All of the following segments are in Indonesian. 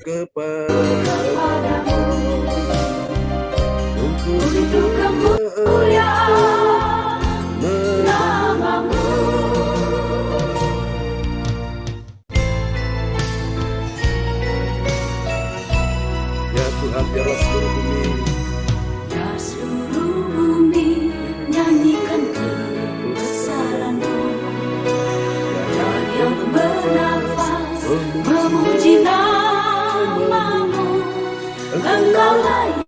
kepadamu untuk kemuliaan namamu. Ya Tuhan, biarlah seluruh bumi, Ya seluruh bumi nyanyikan kebesaran-Mu. Ya yang bernafas memuji namamu. Engkau layak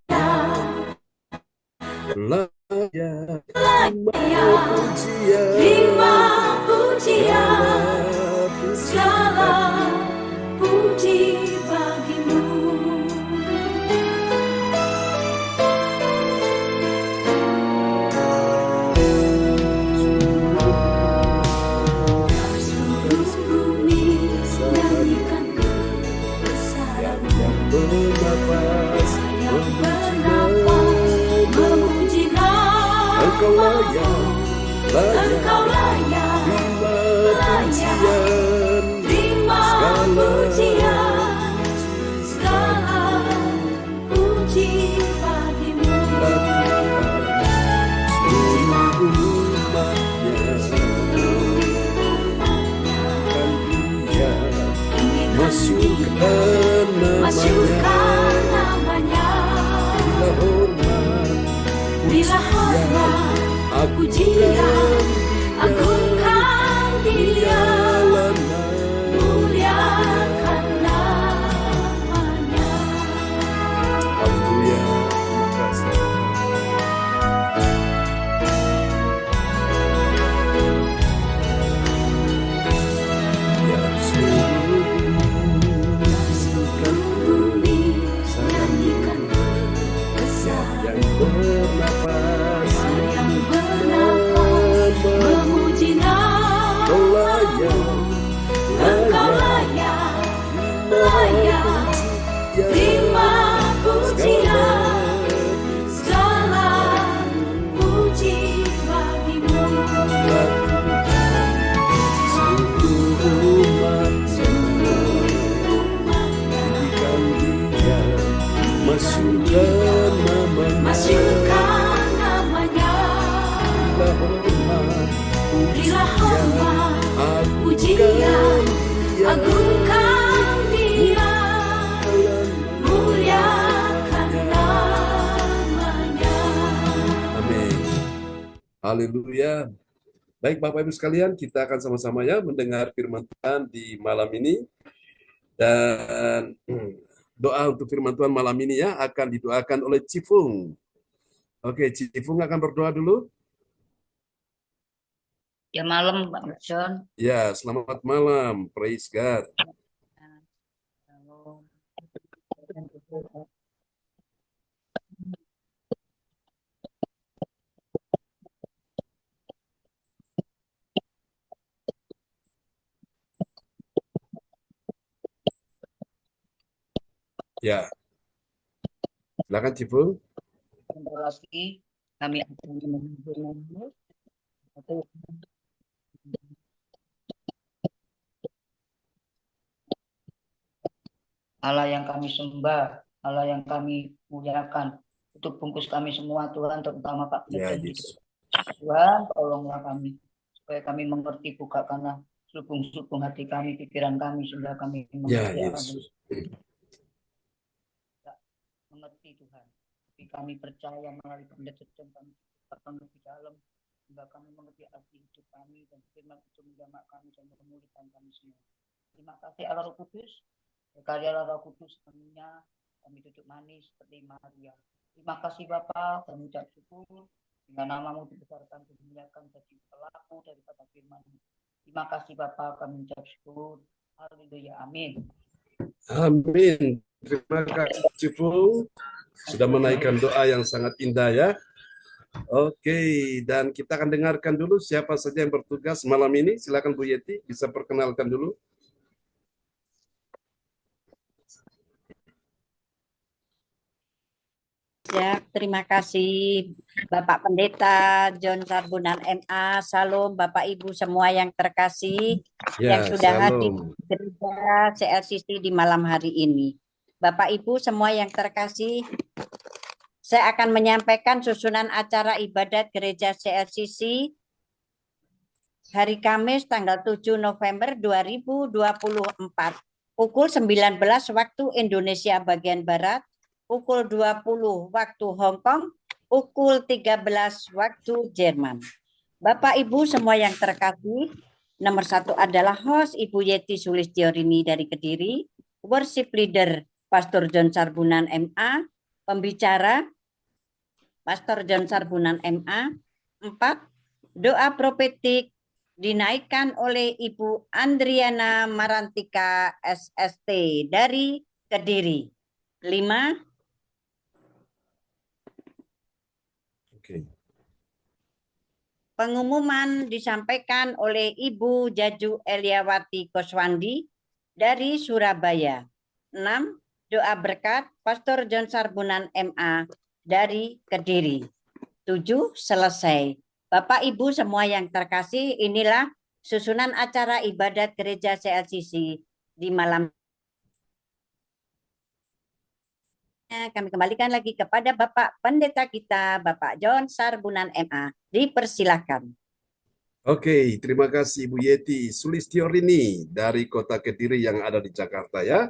terima pujian, segala puji bagimu. Seluruh bumi nyanyikan kebesaran-Mu. Yang bernafas memuji namamu. Engkau layak terima pujian, segala puji bagimu. Masyurkan namanya. Bila hormat pujian, agungkan Dia, muliakan namanya. Haleluya. Terima kasih. Ya Seluruh bumi nyanyikan kebesaran, yang bernafas memuji namamu. Engkau layak terima pujian, segala puji bagimu. Masyurkan namanya. Bila hormat pujian, agungkan Dia, muliakan namanya. Amin. Haleluya. Baik Bapak Ibu sekalian, kita akan sama-sama ya mendengar firman Tuhan di malam ini. Dan doa untuk firman Tuhan malam ini ya akan didoakan oleh Cifung. Oke, Cifung akan berdoa dulu. Ya malam Pak John. Ya, selamat malam. Praise God. Ya, silakan Cifung. Sebentar lagi kami akan menghubungimu. Allah yang kami sembah, Allah yang kami muliakan, itu bungkus kami semua Tuhan, terutama Pak Ya, John. Yesus. Tuhan, tolonglah kami, supaya kami mengerti, bukakanlah selubung-selubung hati kami, pikiran kami, sehingga kami Ya, mengerti apa Yesus. mengerti Tuhan. Tapi kami percaya melalui penjelasan kami akan lebih dalam, sehingga kami mengerti arti hidup kami, dan firman itu menjamak kami dan memulihkan kami semua. Terima kasih Allah Roh Kudus, karya Roh Kudus kaminya, kami duduk manis seperti Maria. Terima kasih Bapa, kami ucap syukur, dengan namamu dibesarkan, dimuliakan, jadi pelaku daripada firman. Terima kasih Bapa, kami ucap syukur. Haleluya, amin. Amin. Terima kasih Cifung sudah menaikkan doa yang sangat indah ya. Oke, dan kita akan dengarkan dulu siapa saja yang bertugas malam ini. Silakan Bu Yeti, bisa perkenalkan dulu. Ya, terima kasih Bapak Pendeta John Sarbunan MA, Salam Bapak Ibu semua yang terkasih yang Ya, sudah hadir shalom. di gereja CLCC di malam hari ini. Bapak Ibu semua yang terkasih, saya akan menyampaikan susunan acara ibadat gereja CLCC hari Kamis tanggal 7 November 2024. Pukul 19 waktu Indonesia bagian Barat, pukul 20 waktu Hong Kong, pukul 13 waktu Jerman. Bapak Ibu semua yang terkasih, nomor 1 adalah host Ibu Yeti Sulistiorini dari Kediri, worship leader Pastor John Sarbunan MA, pembicara Pastor John Sarbunan MA. 4. Doa profetik dinaikkan oleh Ibu Andriana Marantika SST dari Kediri. 5. Oke. Pengumuman disampaikan oleh Ibu Jaju Eliawati Koswandi dari Surabaya. 6. Doa berkat Pastor John Sarbunan MA dari Kediri. 7. Selesai. Bapak Ibu semua yang terkasih, inilah susunan acara ibadat gereja CLCC di malam. Kami kembalikan lagi kepada Bapak Pendeta kita, Bapak John Sarbunan MA. Dipersilakan. Oke, terima kasih Ibu Yeti Sulistiorini dari Kota Kediri yang ada di Jakarta ya.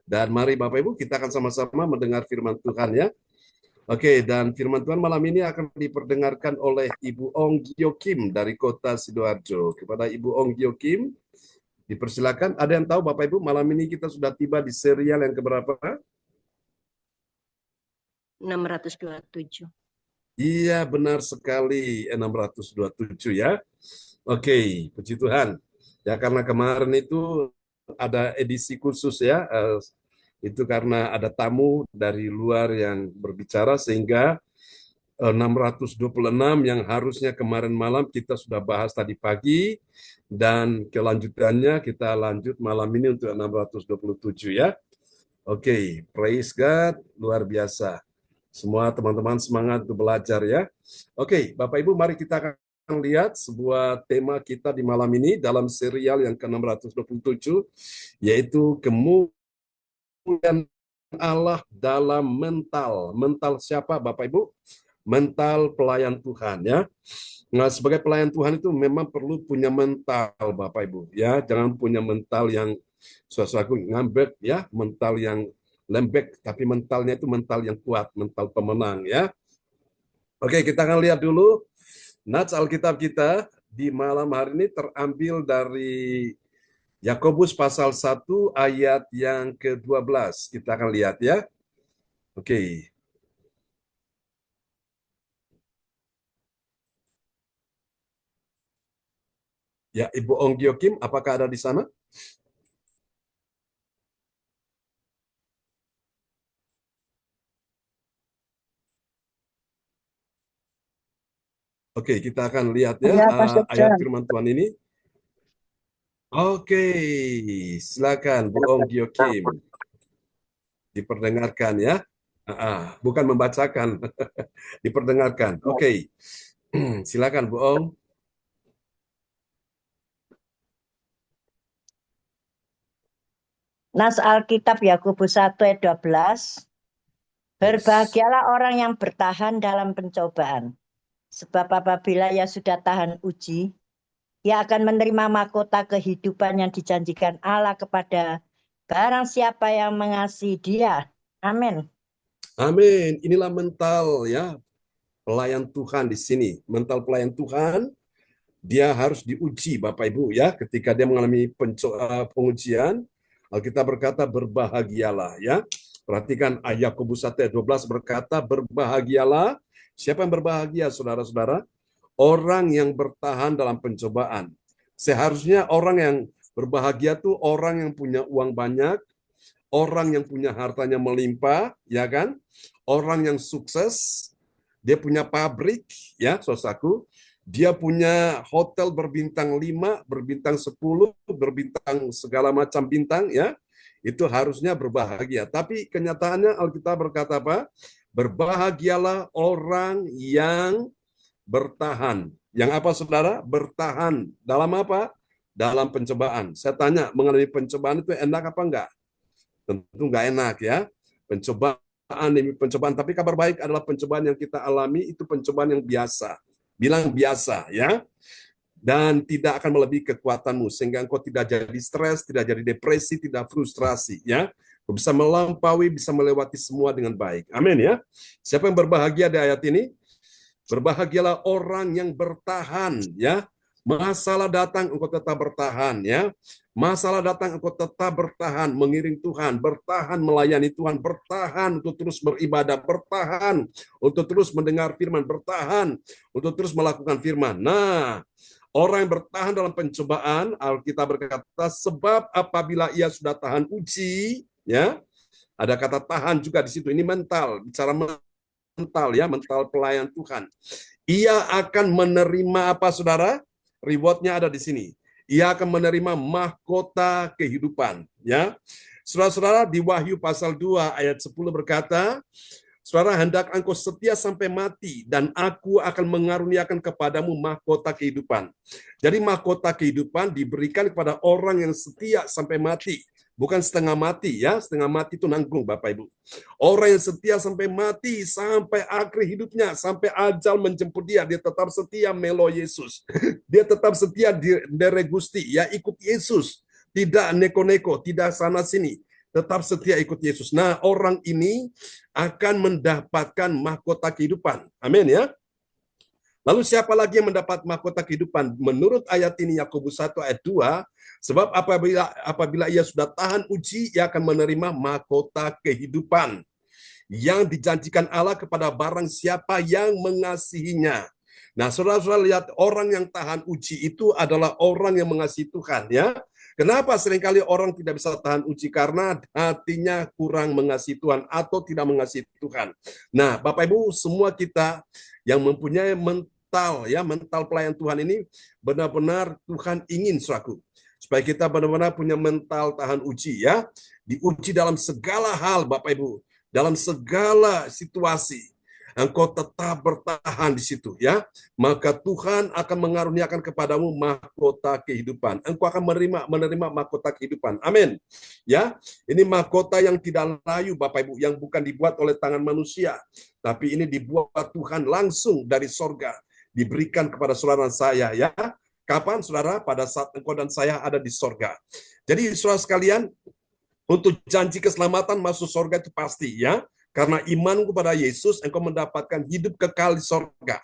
Dan mari Bapak Ibu kita akan sama-sama mendengar firman Tuhan ya. Oke, dan firman Tuhan malam ini akan diperdengarkan oleh Ibu Ong Gio Kim dari Kota Sidoarjo. Kepada Ibu Ong Gio Kim, dipersilakan. Ada yang tahu Bapak Ibu malam ini kita sudah tiba di serial yang keberapa? 627. Iya, benar sekali 627 ya. Oke, puji Tuhan. Ya karena kemarin itu ada edisi khusus ya. Itu karena ada tamu dari luar yang berbicara sehingga 626 yang harusnya kemarin malam kita sudah bahas tadi pagi dan kelanjutannya kita lanjut malam ini untuk 627 ya. Oke, praise God, luar biasa. Semua teman-teman semangat untuk belajar ya. Oke, Bapak Ibu mari kita akan lihat sebuah tema kita di malam ini dalam serial yang ke-627 yaitu kemuliaan Allah dalam mental. Mental siapa Bapak Ibu? Mental pelayan Tuhan ya. Nah, sebagai pelayan Tuhan itu memang perlu punya mental Bapak Ibu ya. Jangan punya mental yang sesuatu ngambek ya, mental yang lembek, tapi mentalnya itu mental yang kuat, mental pemenang ya. Oke, kita akan lihat dulu nats Alkitab kita di malam hari ini terambil dari Yakobus pasal 1 ayat yang ke-12. Kita akan lihat ya. Oke. Ya, Ibu Ong Gio Kim, apakah ada di sana? Oke, kita akan lihat ya ayat firman Tuhan ini. Oke, silakan Bu Ong Gio Kim. Diperdengarkan ya. Bukan membacakan, diperdengarkan. Oke, silakan Bu Ong. Nas Alkitab Yakobus 1 ayat 12. Berbahagialah orang yang bertahan dalam pencobaan. Sebab apabila ia sudah tahan uji, ia akan menerima mahkota kehidupan yang dijanjikan Allah kepada barang siapa yang mengasihi Dia. Amin. Amin. Inilah mental ya pelayan Tuhan di sini. Mental pelayan Tuhan dia harus diuji Bapak Ibu ya. Ketika dia mengalami pengujian, Alkitab berkata berbahagialah ya. Perhatikan ayat Yakobus 1 ayat 12 berkata berbahagialah. Siapa yang berbahagia saudara-saudara? Orang yang bertahan dalam pencobaan. Seharusnya orang yang berbahagia tuh orang yang punya uang banyak, orang yang punya hartanya melimpah, ya kan? Orang yang sukses, dia punya pabrik, ya, saudaraku. Dia punya hotel berbintang 5, berbintang 10, berbintang segala macam bintang, ya. Itu harusnya berbahagia. Tapi kenyataannya Alkitab berkata apa? Berbahagialah orang yang bertahan. Yang apa saudara? Bertahan. Dalam apa? Dalam pencobaan. Saya tanya, mengenai pencobaan itu enak apa enggak? Tentu enggak enak ya. Pencobaan demi pencobaan. Tapi kabar baik adalah pencobaan yang kita alami itu pencobaan yang biasa. Bilang biasa ya. Dan tidak akan melebihi kekuatanmu. Sehingga engkau tidak jadi stres, tidak jadi depresi, tidak frustrasi ya. Engkau bisa melampaui, bisa melewati semua dengan baik. Amin ya. Siapa yang berbahagia di ayat ini? Berbahagialah orang yang bertahan ya. Masalah datang engkau tetap bertahan ya. Masalah datang engkau tetap bertahan mengiring Tuhan, bertahan melayani Tuhan, bertahan untuk terus beribadah, bertahan untuk terus mendengar firman, bertahan untuk terus melakukan firman. Nah, orang yang bertahan dalam pencobaan, Alkitab berkata, sebab apabila ia sudah tahan uji, ya, ada kata tahan juga di situ. Ini mental, bicara mental ya, mental pelayan Tuhan. Ia akan menerima apa saudara? Rewardnya ada di sini. Ia akan menerima mahkota kehidupan. Ya, saudara-saudara di Wahyu pasal 2 ayat 10 berkata, saudara hendak engkau setia sampai mati dan aku akan mengaruniakan kepadamu mahkota kehidupan. Jadi mahkota kehidupan diberikan kepada orang yang setia sampai mati. Bukan setengah mati ya, setengah mati itu nanggung Bapak Ibu. Orang yang setia sampai mati, sampai akhir hidupnya, sampai ajal menjemput dia tetap setia melo Yesus. Dia tetap setia dere Gusti, ya ikut Yesus. Tidak neko-neko, tidak sana-sini. Tetap setia ikut Yesus. Nah, orang ini akan mendapatkan mahkota kehidupan. Amin ya. Lalu siapa lagi yang mendapat mahkota kehidupan? Menurut ayat ini Yakobus 1 ayat 2, sebab apabila ia sudah tahan uji, ia akan menerima mahkota kehidupan yang dijanjikan Allah kepada barang siapa yang mengasihinya. Nah, saudara-saudara lihat, orang yang tahan uji itu adalah orang yang mengasihi Tuhan ya. Kenapa seringkali orang tidak bisa tahan uji? Karena hatinya kurang mengasihi Tuhan atau tidak mengasihi Tuhan. Nah, Bapak Ibu, semua kita yang mempunyai mental pelayan Tuhan ini benar-benar Tuhan ingin saudaraku, supaya kita benar-benar punya mental tahan uji ya, diuji dalam segala hal Bapak Ibu, dalam segala situasi. Engkau tetap bertahan di situ ya, maka Tuhan akan mengaruniakan kepadamu mahkota kehidupan. Engkau akan menerima mahkota kehidupan. Amin. Ya, ini mahkota yang tidak layu Bapak Ibu, yang bukan dibuat oleh tangan manusia, tapi ini dibuat Tuhan langsung dari sorga, diberikan kepada saudara dan saya ya. Kapan saudara? Pada saat engkau dan saya ada di sorga. Jadi saudara sekalian, untuk janji keselamatan masuk sorga itu pasti ya. Karena iman kepada Yesus, engkau mendapatkan hidup kekal di sorga.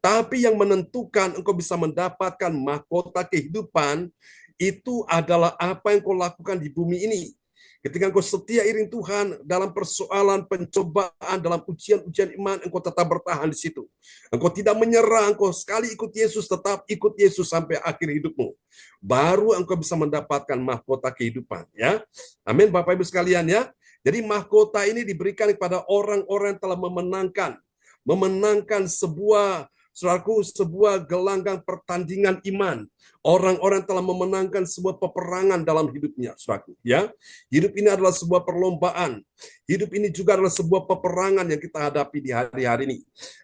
Tapi yang menentukan engkau bisa mendapatkan mahkota kehidupan, itu adalah apa yang kau lakukan di bumi ini. Ketika engkau setia iring Tuhan dalam persoalan pencobaan, dalam ujian-ujian iman, engkau tetap bertahan di situ. Engkau tidak menyerah, engkau sekali ikut Yesus, tetap ikut Yesus sampai akhir hidupmu. Baru engkau bisa mendapatkan mahkota kehidupan. Ya, amin Bapak Ibu sekalian ya. Jadi mahkota ini diberikan kepada orang-orang yang telah memenangkan sebuah gelanggang pertandingan iman. Orang-orang telah memenangkan sebuah peperangan dalam hidupnya, saudaraku. Ya, hidup ini adalah sebuah perlombaan. Hidup ini juga adalah sebuah peperangan yang kita hadapi di hari-hari ini.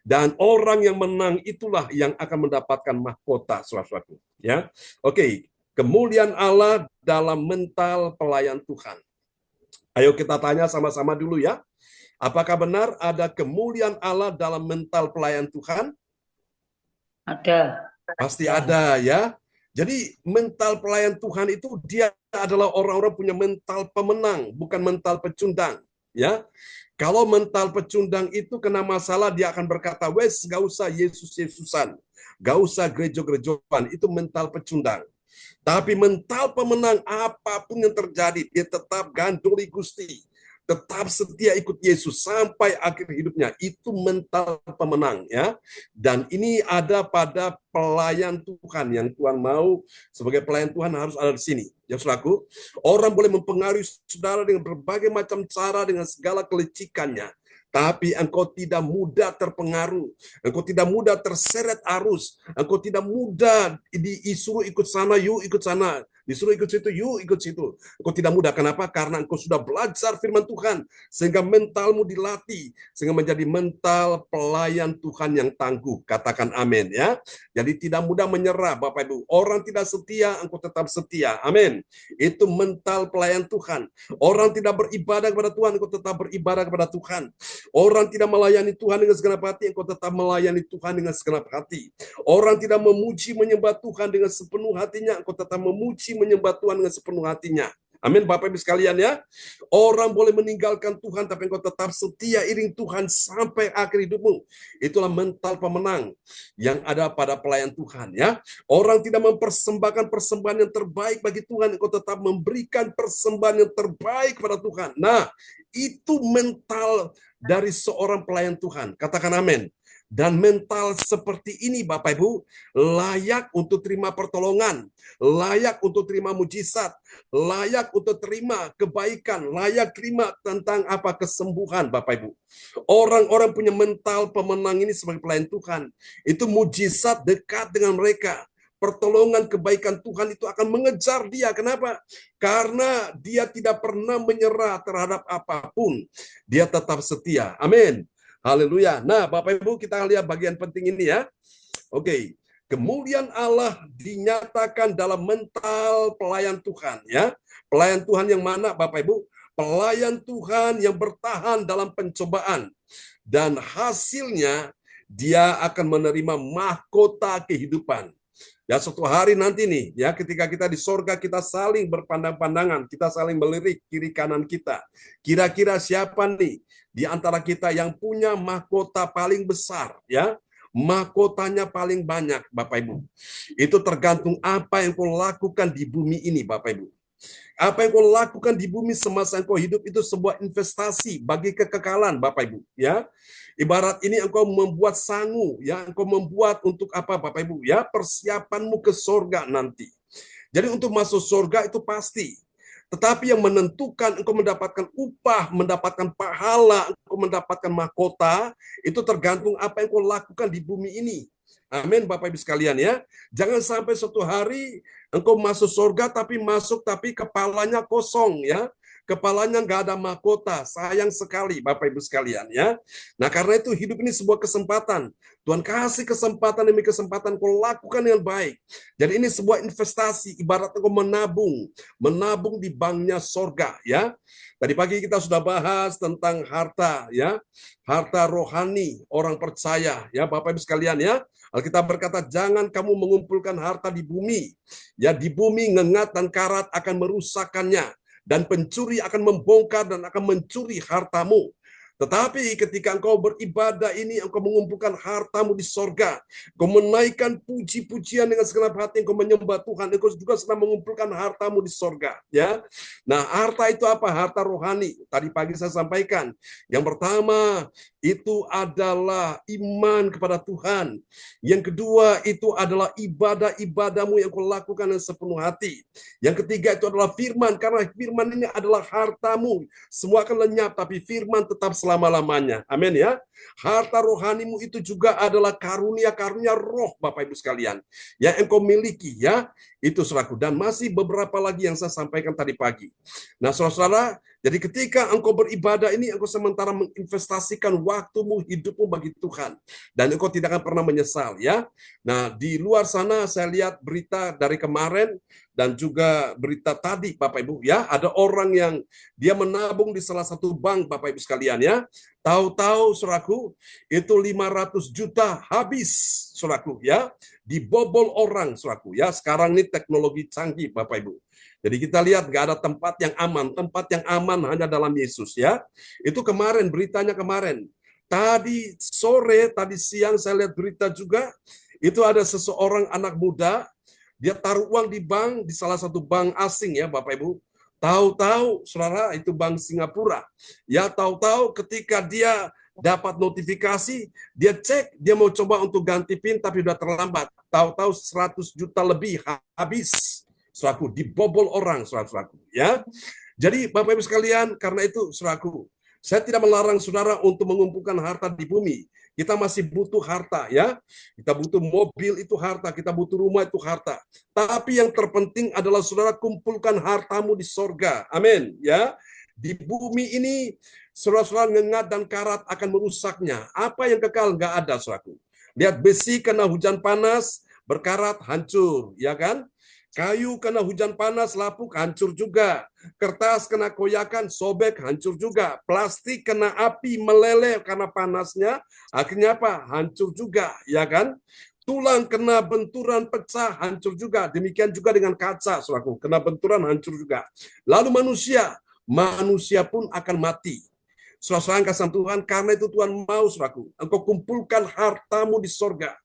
Dan orang yang menang itulah yang akan mendapatkan mahkota, saudaraku. Ya, oke. Kemuliaan Allah dalam mental pelayan Tuhan. Ayo kita tanya sama-sama dulu ya. Apakah benar ada kemuliaan Allah dalam mental pelayan Tuhan? Ada. Pasti ada ya. Jadi mental pelayan Tuhan itu dia adalah orang-orang punya mental pemenang, bukan mental pecundang. Ya, kalau mental pecundang itu kena masalah dia akan berkata, wes gak usah Yesus-Yesusan, gak usah gereja-gerejoan, itu mental pecundang. Tapi mental pemenang apapun yang terjadi, dia tetap gandoli Gusti, tetap setia ikut Yesus sampai akhir hidupnya. Itu mental pemenang ya. Dan ini ada pada pelayan Tuhan yang Tuhan mau sebagai pelayan Tuhan harus ada di sini. Ya saudaraku, orang boleh mempengaruhi saudara dengan berbagai macam cara dengan segala kelicikannya. Tapi engkau tidak mudah terpengaruh, engkau tidak mudah terseret arus, engkau tidak mudah disuruh ikut sana, yuk ikut sana. Disuruh ikut situ, yuk ikut situ. Engkau tidak mudah. Kenapa? Karena engkau sudah belajar firman Tuhan. Sehingga mentalmu dilatih. Sehingga menjadi mental pelayan Tuhan yang tangguh. Katakan amin ya. Jadi tidak mudah menyerah Bapak Ibu. Orang tidak setia, engkau tetap setia. Amin. Itu mental pelayan Tuhan. Orang tidak beribadah kepada Tuhan, engkau tetap beribadah kepada Tuhan. Orang tidak melayani Tuhan dengan segenap hati, engkau tetap melayani Tuhan dengan segenap hati. Orang tidak memuji menyembah Tuhan dengan sepenuh hatinya, engkau tetap memuji menyembah Tuhan dengan sepenuh hatinya. Amin Bapak Ibu sekalian ya. Orang boleh meninggalkan Tuhan tapi engkau tetap setia iring Tuhan sampai akhir hidupmu. Itulah mental pemenang yang ada pada pelayan Tuhan ya. Orang tidak mempersembahkan persembahan yang terbaik bagi Tuhan, engkau tetap memberikan persembahan yang terbaik kepada Tuhan. Nah, itu mental dari seorang pelayan Tuhan. Katakan amin. Dan mental seperti ini Bapak Ibu layak untuk terima pertolongan, layak untuk terima mujizat, layak untuk terima kebaikan, layak terima tentang apa kesembuhan Bapak Ibu. Orang-orang punya mental pemenang ini sebagai pelayan Tuhan, itu mujizat dekat dengan mereka. Pertolongan kebaikan Tuhan itu akan mengejar dia. Kenapa? Karena dia tidak pernah menyerah terhadap apapun. Dia tetap setia. Amin. Haleluya. Nah, Bapak Ibu, kita lihat bagian penting ini ya. Oke. Kemuliaan Allah dinyatakan dalam mental pelayan Tuhan ya. Pelayan Tuhan yang mana Bapak Ibu? Pelayan Tuhan yang bertahan dalam pencobaan. Dan hasilnya dia akan menerima mahkota kehidupan. Ya, suatu hari nanti nih, ya ketika kita di sorga kita saling berpandang-pandangan, kita saling melirik kiri kanan kita. Kira-kira siapa nih di antara kita yang punya mahkota paling besar, ya? Mahkotanya paling banyak, Bapak Ibu. Itu tergantung apa yang kau lakukan di bumi ini, Bapak Ibu. Apa yang kau lakukan di bumi semasa engkau hidup itu sebuah investasi bagi kekekalan, Bapak Ibu, ya. Ibarat ini engkau membuat sangu, ya, engkau membuat untuk apa, Bapak Ibu, ya, persiapanmu ke surga nanti. Jadi untuk masuk surga itu pasti. Tetapi yang menentukan engkau mendapatkan upah, mendapatkan pahala, engkau mendapatkan mahkota, itu tergantung apa yang engkau lakukan di bumi ini. Amin, Bapak Ibu sekalian ya. Jangan sampai suatu hari engkau masuk surga tapi kepalanya kosong ya. Kepalanya nggak ada mahkota. Sayang sekali Bapak Ibu sekalian ya. Nah karena itu hidup ini sebuah kesempatan. Tuhan kasih kesempatan demi kesempatan kau lakukan dengan baik. Jadi ini sebuah investasi, ibarat kau menabung di banknya surga ya. Tadi pagi kita sudah bahas tentang harta ya. Harta rohani orang percaya ya Bapak Ibu sekalian ya. Alkitab berkata jangan kamu mengumpulkan harta di bumi. Ya di bumi ngengat dan karat akan merusakkannya. Dan pencuri akan membongkar dan akan mencuri hartamu. Tetapi ketika engkau beribadah ini, engkau mengumpulkan hartamu di sorga. Engkau menaikkan puji-pujian dengan segenap hati, engkau menyembah Tuhan. Engkau juga sedang mengumpulkan hartamu di sorga. Ya. Nah, harta itu apa? Harta rohani. Tadi pagi saya sampaikan. Yang pertama, itu adalah iman kepada Tuhan. Yang kedua, itu adalah ibadah-ibadahmu yang kau lakukan dengan sepenuh hati. Yang ketiga, itu adalah firman. Karena firman ini adalah hartamu. Semua akan lenyap, tapi firman tetap selama-lamanya. Amin ya. Harta rohanimu itu juga adalah karunia-karunia roh Bapak Ibu sekalian. Yang engkau miliki ya. Itu saudaraku. Dan masih beberapa lagi yang saya sampaikan tadi pagi. Nah saudara-saudara, jadi ketika engkau beribadah ini, engkau sementara menginvestasikan waktumu, hidupmu bagi Tuhan. Dan engkau tidak akan pernah menyesal ya. Nah di luar sana saya lihat berita dari kemarin, dan juga berita tadi Bapak Ibu ya, ada orang yang dia menabung di salah satu bank Bapak Ibu sekalian ya. Tahu-tahu saudaraku itu 500 juta habis saudaraku ya, dibobol orang saudaraku ya. Sekarang ini teknologi canggih Bapak Ibu. Jadi kita lihat nggak ada tempat yang aman hanya dalam Yesus ya. Itu kemarin beritanya kemarin. Tadi sore, tadi siang saya lihat berita juga, itu ada seseorang anak muda. Dia taruh uang di bank, di salah satu bank asing ya Bapak Ibu. Tahu-tahu saudara itu bank Singapura. Ya tahu-tahu ketika dia dapat notifikasi, dia cek, dia mau coba untuk ganti PIN tapi udah terlambat. Tahu-tahu 100 juta lebih habis. Saudaraku, dibobol orang saudaraku ya. Jadi Bapak Ibu sekalian, karena itu saudaraku, Saya tidak melarang saudara untuk mengumpulkan harta di bumi. Kita masih butuh harta, ya. Kita butuh mobil, itu harta. Kita butuh rumah, itu harta. Tapi yang terpenting adalah saudara kumpulkan hartamu di sorga. Amin, ya. Di bumi ini, saudara-saudara, ngengat dan karat akan merusaknya. Apa yang kekal? Nggak ada, saudaraku. Lihat, besi kena hujan panas, berkarat, hancur, ya kan? Kayu kena hujan panas, lapuk, hancur juga. Kertas kena koyakan, sobek, hancur juga. Plastik kena api, meleleh karena panasnya, akhirnya apa? Hancur juga, ya kan? Tulang kena benturan, pecah, hancur juga. Demikian juga dengan kaca, saudaraku. Kena benturan, hancur juga. Lalu manusia pun akan mati. Saudara kasih Tuhan, karena itu Tuhan mau, saudaraku, engkau kumpulkan hartamu di sorga.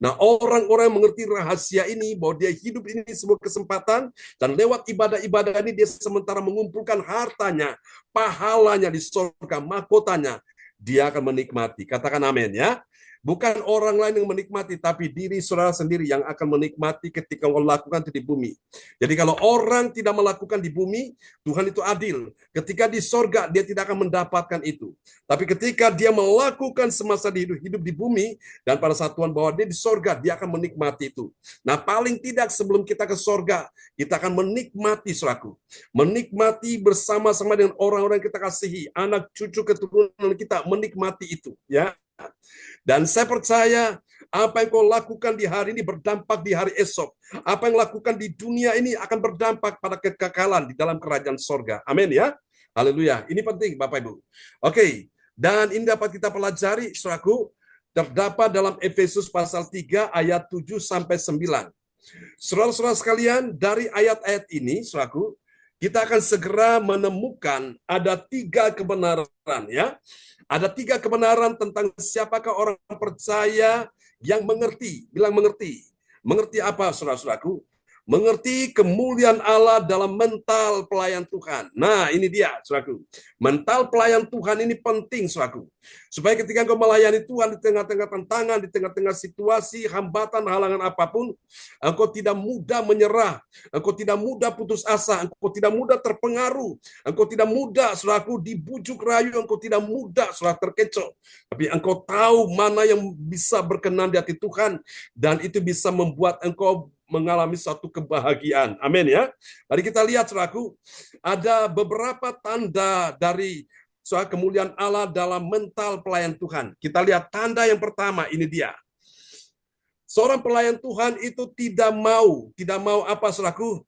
Nah, orang-orang yang mengerti rahasia ini, bahwa dia hidup ini sebuah kesempatan, dan lewat ibadah-ibadah ini dia sementara mengumpulkan hartanya, pahalanya di surga, mahkotanya, dia akan menikmati. Katakan amin, ya. Bukan orang lain yang menikmati, tapi diri saudara sendiri yang akan menikmati ketika engkau lakukan itu di bumi. Jadi kalau orang tidak melakukan di bumi, Tuhan itu adil. Ketika di sorga, dia tidak akan mendapatkan itu. Tapi ketika dia melakukan semasa hidup di bumi, dan pada saat Tuhan bawa dia di sorga, dia akan menikmati itu. Nah, paling tidak sebelum kita ke sorga, kita akan menikmati, saudaraku. Menikmati bersama-sama dengan orang-orang yang kita kasihi, anak cucu keturunan kita, menikmati itu, ya. Dan saya percaya apa yang kau lakukan di hari ini berdampak di hari esok. Apa yang lakukan di dunia ini akan berdampak pada kekekalan di dalam kerajaan sorga. Amin, ya. Haleluya. Ini penting, Bapak Ibu. Oke. Dan ini dapat kita pelajari, saudaraku, terdapat dalam Efesus pasal 3 ayat 7 sampai 9. Saudara-saudara sekalian, dari ayat-ayat ini, saudaraku, kita akan segera menemukan ada 3 kebenaran, ya. Ada 3 kebenaran tentang siapakah orang percaya yang mengerti. Bilang mengerti. Mengerti apa, saudara-saudaraku? Mengerti kemuliaan Allah dalam mental pelayan Tuhan. Nah, ini dia, saudaraku. Mental pelayan Tuhan ini penting, saudaraku. Supaya ketika engkau melayani Tuhan di tengah-tengah tantangan, di tengah-tengah situasi, hambatan, halangan apapun, engkau tidak mudah menyerah, engkau tidak mudah putus asa, engkau tidak mudah terpengaruh, engkau tidak mudah, saudaraku, dibujuk rayu, engkau tidak mudah, saudara, terkecoh. Tapi engkau tahu mana yang bisa berkenan di hati Tuhan, dan itu bisa membuat engkau mengalami satu kebahagiaan. Amin, ya. Mari kita lihat, saudaraku, ada beberapa tanda dari soal kemuliaan Allah dalam mental pelayan Tuhan. Kita lihat tanda yang pertama, ini dia. Seorang pelayan Tuhan itu tidak mau apa, saudaraku?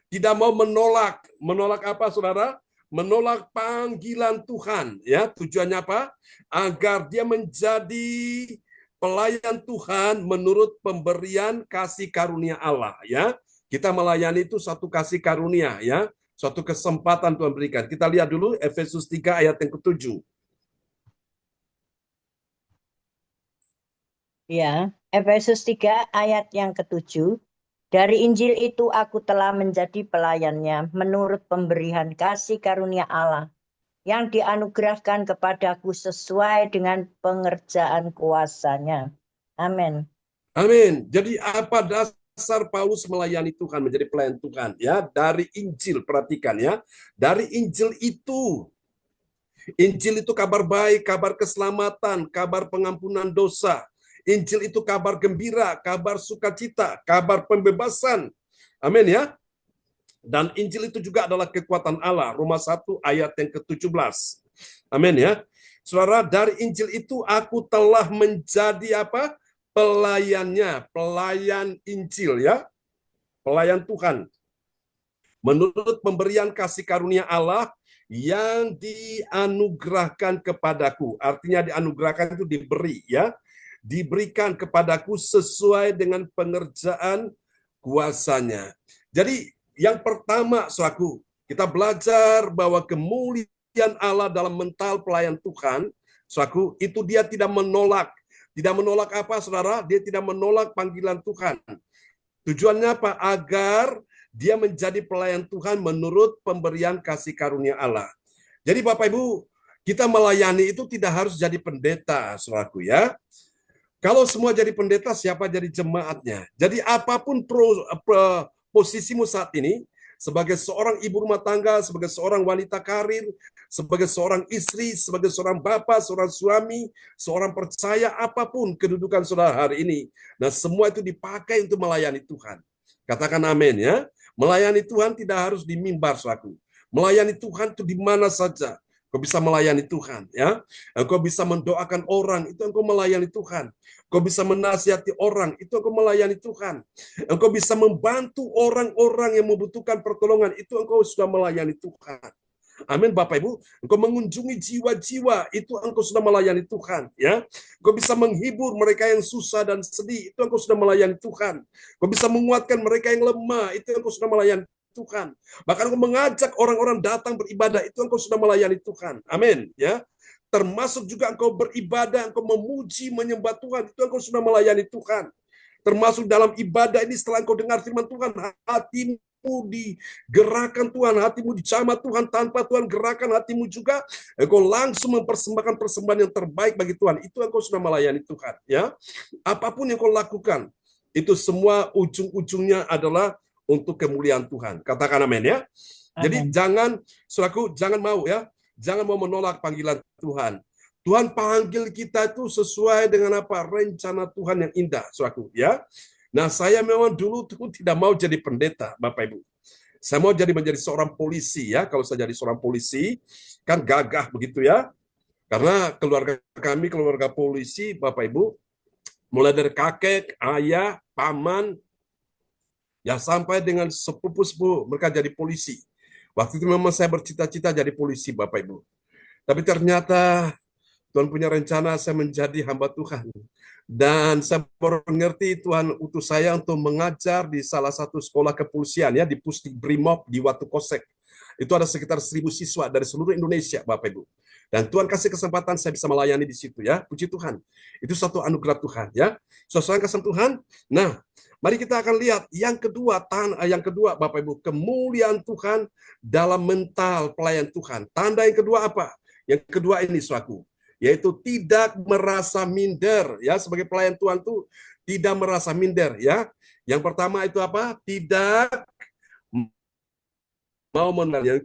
Tidak mau menolak apa, saudara? Menolak panggilan Tuhan, ya. Tujuannya apa? Agar dia menjadi pelayan Tuhan menurut pemberian kasih karunia Allah, ya. Kita melayani itu satu kasih karunia, ya. Suatu kesempatan Tuhan berikan. Kita lihat dulu Efesus 3 ayat yang ke-7. Ya, Efesus 3 ayat yang ke-7. Dari Injil itu aku telah menjadi pelayannya menurut pemberian kasih karunia Allah yang dianugerahkan kepadaku sesuai dengan pengerjaan kuasanya. Amin. Amin. Jadi apa dasar Paulus melayani Tuhan, menjadi pelayan Tuhan, ya? Dari Injil, perhatikan, ya. Dari Injil itu kabar baik, kabar keselamatan, kabar pengampunan dosa. Injil itu kabar gembira, kabar sukacita, kabar pembebasan. Amin, ya. Dan Injil itu juga adalah kekuatan Allah. Roma 1 ayat yang ke-17. Amin, ya. Saudara, dari Injil itu aku telah menjadi apa? Pelayannya, pelayan Injil, ya. Pelayan Tuhan. Menurut pemberian kasih karunia Allah yang dianugerahkan kepadaku. Artinya dianugerahkan itu diberi, ya. Diberikan kepadaku sesuai dengan pengerjaan kuasanya. Jadi yang pertama, saudaraku, kita belajar bahwa kemuliaan Allah dalam mental pelayan Tuhan, saudaraku, itu dia tidak menolak. Tidak menolak apa, saudara? Dia tidak menolak panggilan Tuhan. Tujuannya apa? Agar dia menjadi pelayan Tuhan menurut pemberian kasih karunia Allah. Jadi Bapak Ibu, kita melayani itu tidak harus jadi pendeta, saudaraku, ya. Kalau semua jadi pendeta, siapa jadi jemaatnya? Jadi apapun posisimu saat ini, sebagai seorang ibu rumah tangga, sebagai seorang wanita karir, sebagai seorang istri, sebagai seorang bapak, seorang suami, seorang percaya, apapun kedudukan saudara hari ini. Nah, semua itu dipakai untuk melayani Tuhan. Katakan amin ya. Melayani Tuhan tidak harus di mimbar, saudaraku. Melayani Tuhan itu di mana saja. Kau bisa melayani Tuhan, ya. Engkau bisa mendoakan orang, itu engkau melayani Tuhan. Engkau bisa menasihati orang, itu engkau melayani Tuhan. Engkau bisa membantu orang-orang yang membutuhkan pertolongan, itu engkau sudah melayani Tuhan. Amin, Bapak Ibu. Engkau mengunjungi jiwa-jiwa, itu engkau sudah melayani Tuhan, ya. Engkau bisa menghibur mereka yang susah dan sedih, itu engkau sudah melayani Tuhan. Engkau bisa menguatkan mereka yang lemah, itu engkau sudah melayani Tuhan. Bahkan engkau mengajak orang-orang datang beribadah, itu engkau sudah melayani Tuhan. Amin, ya. Termasuk juga engkau beribadah, engkau memuji, menyembah Tuhan, itu engkau sudah melayani Tuhan. Termasuk dalam ibadah ini, setelah engkau dengar firman Tuhan, hatimu digerakkan Tuhan, hatimu dijamah Tuhan, tanpa Tuhan gerakan hatimu juga, engkau langsung mempersembahkan persembahan yang terbaik bagi Tuhan. Itu engkau sudah melayani Tuhan, ya. Apapun yang kau lakukan, itu semua ujung-ujungnya adalah untuk kemuliaan Tuhan. Katakan amin, ya. Jadi jangan, saudaraku, jangan mau, ya. Jangan mau menolak panggilan Tuhan. Tuhan panggil kita itu sesuai dengan apa? Rencana Tuhan yang indah, saudaraku, ya. Nah, saya memang dulu tuh tidak mau jadi pendeta, Bapak Ibu. Saya mau menjadi seorang polisi, ya. Kalau saya jadi seorang polisi, kan gagah begitu, ya. Karena keluarga kami, keluarga polisi, Bapak Ibu, mulai dari kakek, ayah, paman, ya sampai dengan sepupu-sepupu mereka jadi polisi. Waktu itu memang saya bercita-cita jadi polisi, Bapak Ibu. Tapi ternyata Tuhan punya rencana saya menjadi hamba Tuhan. Dan saya baru mengerti Tuhan utus saya untuk mengajar di salah satu sekolah kepolisian, ya, di Pusdik Brimob di Watu Kosek. Itu ada sekitar 1.000 siswa dari seluruh Indonesia, Bapak Ibu. Dan Tuhan kasih kesempatan saya bisa melayani di situ, ya. Puji Tuhan. Itu satu anugerah Tuhan, ya. Sesuai kasih Tuhan. Nah, mari kita akan lihat yang kedua, Bapak Ibu, kemuliaan Tuhan dalam mental pelayan Tuhan. Tanda yang kedua apa? Yang kedua ini, saudaraku, yaitu tidak merasa minder, ya. Sebagai pelayan Tuhan tuh tidak merasa minder, ya. Yang pertama itu apa? Tidak mau menang. Yang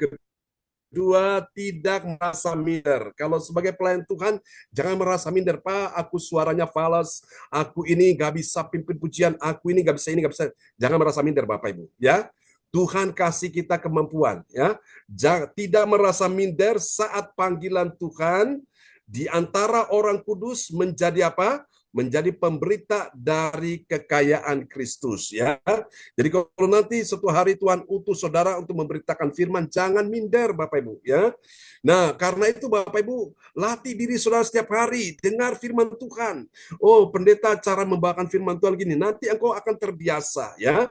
kedua, tidak merasa minder. Kalau sebagai pelayan Tuhan, jangan merasa minder. Pak, aku suaranya falas, aku ini gak bisa pimpin pujian, aku ini gak bisa ini, gak bisa. Jangan merasa minder, Bapak Ibu, ya. Tuhan kasih kita kemampuan, ya. Tidak merasa minder saat panggilan Tuhan di antara orang kudus menjadi apa? Menjadi pemberita dari kekayaan Kristus, ya. Jadi kalau nanti suatu hari Tuhan utus saudara untuk memberitakan firman, jangan minder, Bapak Ibu, ya. Nah, karena itu Bapak Ibu, latih diri saudara setiap hari, dengar firman Tuhan. Oh, pendeta cara membawakan firman Tuhan gini, nanti engkau akan terbiasa, ya.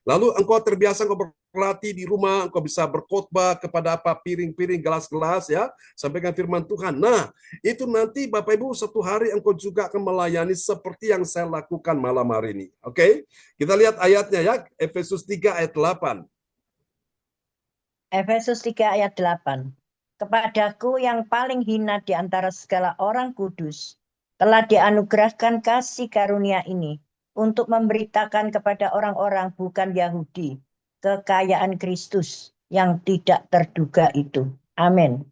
Lalu engkau terbiasa, engkau berlatih di rumah, engkau bisa berkhotbah kepada apa? Piring-piring, gelas-gelas, ya. Sampaikan firman Tuhan. Nah, itu nanti Bapak Ibu satu hari engkau juga akan melayani seperti yang saya lakukan malam hari ini. Oke? Kita lihat ayatnya, ya. Efesus 3 ayat 8. Efesus 3 ayat 8. Kepadaku yang paling hina di antara segala orang kudus, telah dianugerahkan kasih karunia ini untuk memberitakan kepada orang-orang bukan Yahudi kekayaan Kristus yang tidak terduga itu. Amin.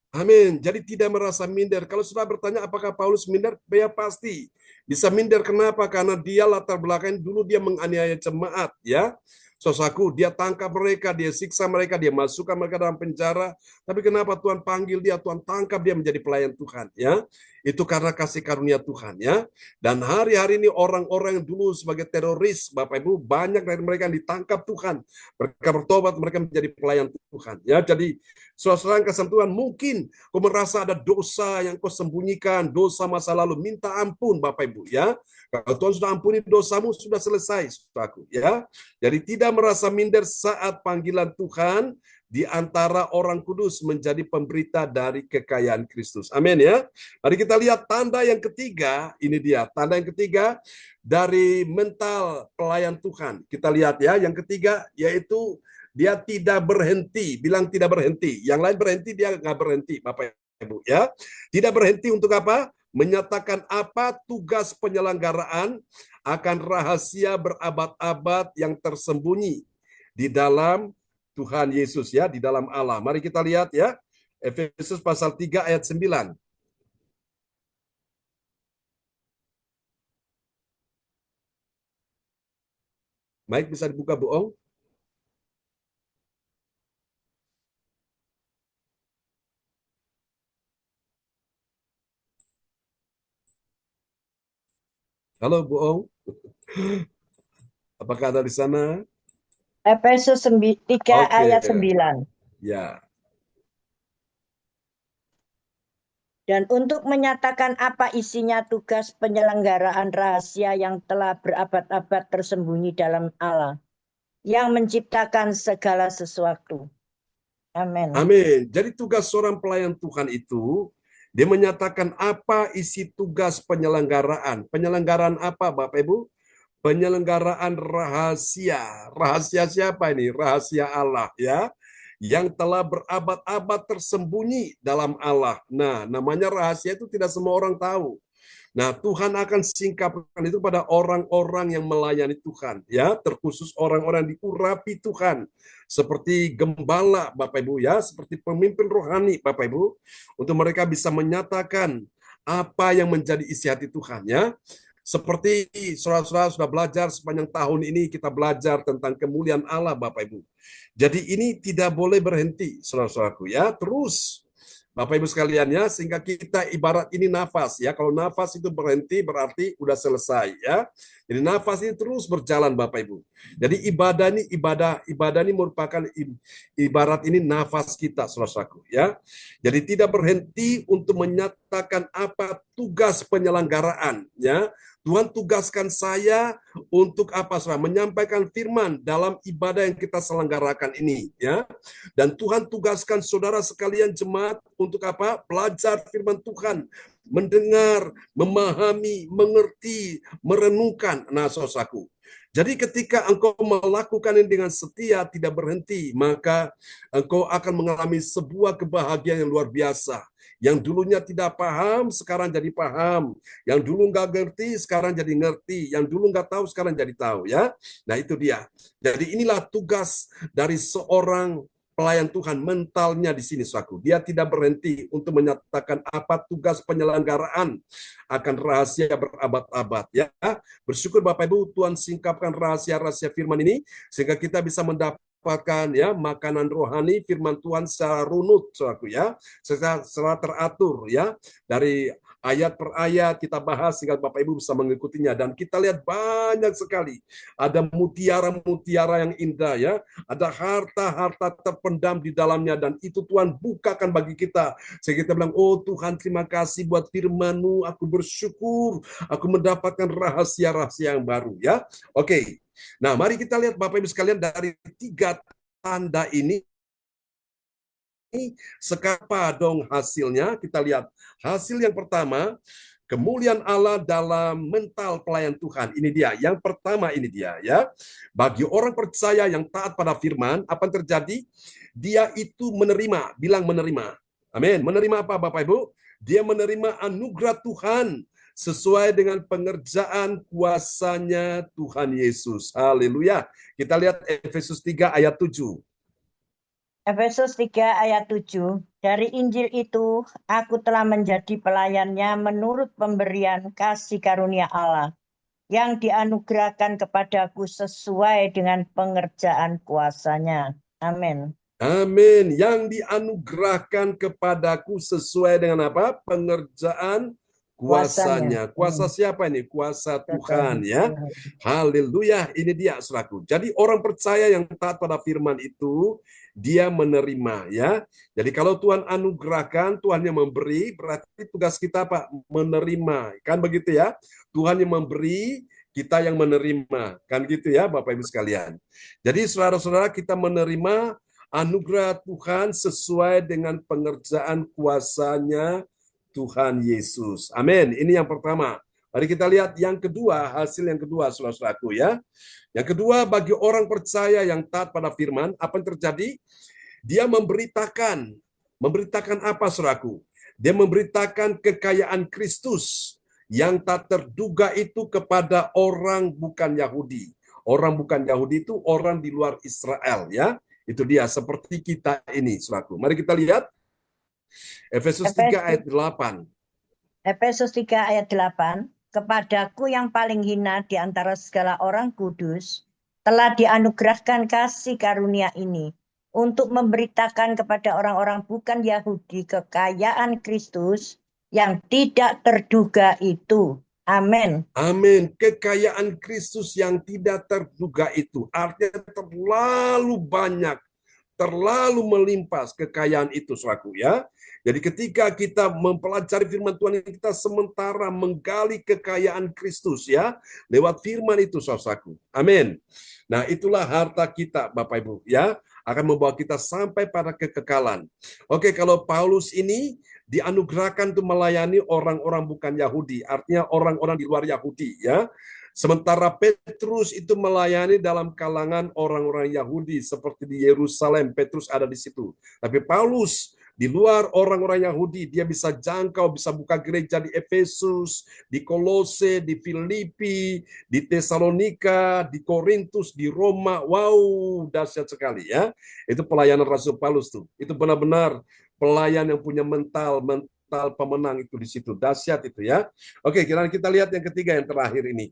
Amin. Jadi tidak merasa minder. Kalau sudah bertanya apakah Paulus minder? Ya pasti. Bisa minder kenapa? Karena dia latar belakang dulu dia menganiaya jemaat, ya. Saudaraku, dia tangkap mereka, dia siksa mereka, dia masukkan mereka dalam penjara. Tapi kenapa Tuhan panggil dia, Tuhan tangkap dia menjadi pelayan Tuhan, ya? Itu karena kasih karunia Tuhan, ya. Dan hari-hari ini orang-orang yang dulu sebagai teroris, Bapak Ibu, banyak dari mereka yang ditangkap Tuhan. Mereka bertobat, mereka menjadi pelayan Tuhan, ya. Jadi saudara kasih Tuhan, mungkin kau merasa ada dosa yang kau sembunyikan, dosa masa lalu, minta ampun Bapak Ibu, ya. Kalau Tuhan sudah ampuni dosamu, sudah selesai, saudaraku, ya. Jadi tidak merasa minder saat panggilan Tuhan di antara orang kudus menjadi pemberita dari kekayaan Kristus. Amin, ya. Mari kita lihat tanda yang ketiga, ini dia, tanda yang ketiga dari mental pelayan Tuhan. Kita lihat, ya, yang ketiga yaitu dia tidak berhenti, bilang tidak berhenti. Yang lain berhenti, dia nggak berhenti, Bapak Ibu, ya. Tidak berhenti untuk apa? Menyatakan apa tugas penyelenggaraan akan rahasia berabad-abad yang tersembunyi di dalam Tuhan Yesus ya, di dalam Allah. Mari kita lihat ya. Efesus pasal 3 ayat 9. Mike bisa dibuka, Bu Ong? Halo, Bu Ong. Apakah ada di sana? Efesus 3 Oke. ayat 9. Ya. Dan untuk menyatakan apa isinya tugas penyelenggaraan rahasia yang telah berabad-abad tersembunyi dalam Allah, yang menciptakan segala sesuatu. Amin. Amin. Jadi tugas seorang pelayan Tuhan itu, dia menyatakan apa isi tugas penyelenggaraan. Penyelenggaraan apa, Bapak Ibu? Penyelenggaraan rahasia. Rahasia siapa ini? Rahasia Allah ya. Yang telah berabad-abad tersembunyi dalam Allah. Nah, namanya rahasia itu tidak semua orang tahu. Nah, Tuhan akan singkapkan itu pada orang-orang yang melayani Tuhan, ya, terkhusus orang-orang yang diurapi Tuhan, seperti gembala, Bapak Ibu, ya, seperti pemimpin rohani, Bapak Ibu, untuk mereka bisa menyatakan apa yang menjadi isi hati Tuhan, ya. Seperti saudara-saudara sudah belajar sepanjang tahun ini, kita belajar tentang kemuliaan Allah, Bapak Ibu. Jadi ini tidak boleh berhenti, saudara-saudaraku, ya, terus. Bapak Ibu sekalian ya, sehingga kita ibarat ini nafas ya. Kalau nafas itu berhenti berarti udah selesai ya. Jadi nafas ini terus berjalan Bapak Ibu. Jadi ibadah ini merupakan ibarat ini nafas kita saudaraku ya. Jadi tidak berhenti untuk menyatakan apa tugas penyelenggaraan ya. Tuhan tugaskan saya untuk apa saudara? Menyampaikan firman dalam ibadah yang kita selenggarakan ini ya. Dan Tuhan tugaskan saudara sekalian jemaat untuk apa? Belajar firman Tuhan, mendengar, memahami, mengerti, merenungkan. Nah, saudaraku. Jadi ketika engkau melakukan ini dengan setia, tidak berhenti, maka engkau akan mengalami sebuah kebahagiaan yang luar biasa. Yang dulunya tidak paham, sekarang jadi paham. Yang dulu nggak ngerti, sekarang jadi ngerti. Yang dulu nggak tahu, sekarang jadi tahu. Ya, nah itu dia. Jadi inilah tugas dari seorang pelayan Tuhan, mentalnya di sini, saudaraku. Dia tidak berhenti untuk menyatakan apa tugas penyelenggaraan akan rahasia berabad-abad. Ya, bersyukur Bapak Ibu, Tuhan singkapkan rahasia-rahasia firman ini sehingga kita bisa mendapatkan ya makanan rohani firman Tuhan secara runut, saudaraku ya, secara teratur ya, dari ayat per ayat kita bahas sehingga Bapak Ibu bisa mengikutinya. Dan kita lihat banyak sekali ada mutiara-mutiara yang indah ya, ada harta-harta terpendam di dalamnya, dan itu Tuhan bukakan bagi kita sehingga kita bilang, oh Tuhan terima kasih buat firman-Mu, aku bersyukur aku mendapatkan rahasia-rahasia yang baru ya. Oke. Nah, mari kita lihat Bapak Ibu sekalian dari 3 tanda ini sekapa dong hasilnya. Kita lihat hasil yang pertama, kemuliaan Allah dalam mental pelayan Tuhan. Ini dia. Yang pertama ini dia ya. Bagi orang percaya yang taat pada firman, apa yang terjadi? Dia itu menerima, bilang menerima. Amin. Menerima apa Bapak Ibu? Dia menerima anugerah Tuhan sesuai dengan pengerjaan kuasanya Tuhan Yesus. Haleluya. Kita lihat Efesus 3 ayat 7. Efesus 3 ayat 7. Dari Injil itu, aku telah menjadi pelayannya menurut pemberian kasih karunia Allah yang dianugerahkan kepadaku sesuai dengan pengerjaan kuasanya. Amin. Amin. Yang dianugerahkan kepadaku sesuai dengan apa? Pengerjaan kuasanya. Kuasa siapa ini? Kuasa Tuhan ya. Haleluya. Ini dia saudaraku. Jadi orang percaya yang taat pada firman itu, dia menerima ya. Jadi kalau Tuhan anugerahkan, Tuhan yang memberi, berarti tugas kita Pak menerima. Kan begitu ya. Tuhan yang memberi, kita yang menerima. Kan gitu ya Bapak Ibu sekalian. Jadi saudara-saudara, kita menerima anugerah Tuhan sesuai dengan pengerjaan kuasanya Tuhan Yesus. Amin. Ini yang pertama. Mari kita lihat yang kedua, hasil yang kedua, saudara-saudaraku ya. Yang kedua, bagi orang percaya yang taat pada firman, apa yang terjadi? Dia memberitakan apa, saudaraku? Dia memberitakan kekayaan Kristus yang tak terduga itu kepada orang bukan Yahudi. Orang bukan Yahudi itu orang di luar Israel, ya. Itu dia, seperti kita ini, saudaraku. Mari kita lihat Efesus 3 ayat 8. Efesus 3 ayat 8, kepadaku yang paling hina di antara segala orang kudus, telah dianugerahkan kasih karunia ini, untuk memberitakan kepada orang-orang bukan Yahudi kekayaan Kristus yang tidak terduga itu. Amin. Amin. Kekayaan Kristus yang tidak terduga itu. Artinya terlalu banyak, terlalu melimpah kekayaan itu, saudaraku, ya. Jadi ketika kita mempelajari firman Tuhan ini, kita sementara menggali kekayaan Kristus, ya, lewat firman itu, saudaraku. Amin. Nah, itulah harta kita, Bapak Ibu, ya, akan membawa kita sampai pada kekekalan. Oke, kalau Paulus ini dianugerahkan untuk melayani orang-orang bukan Yahudi, artinya orang-orang di luar Yahudi, ya. Sementara Petrus itu melayani dalam kalangan orang-orang Yahudi, seperti di Yerusalem, Petrus ada di situ. Tapi Paulus di luar orang-orang Yahudi, dia bisa jangkau, bisa buka gereja di Efesus, di Kolose, di Filipi, di Tesalonika, di Korintus, di Roma. Wow, dahsyat sekali, ya. Itu pelayanan Rasul Paulus tuh. Itu benar-benar pelayan yang punya mental pemenang itu di situ. Dahsyat itu, ya. Oke, kita lihat yang ketiga, yang terakhir ini.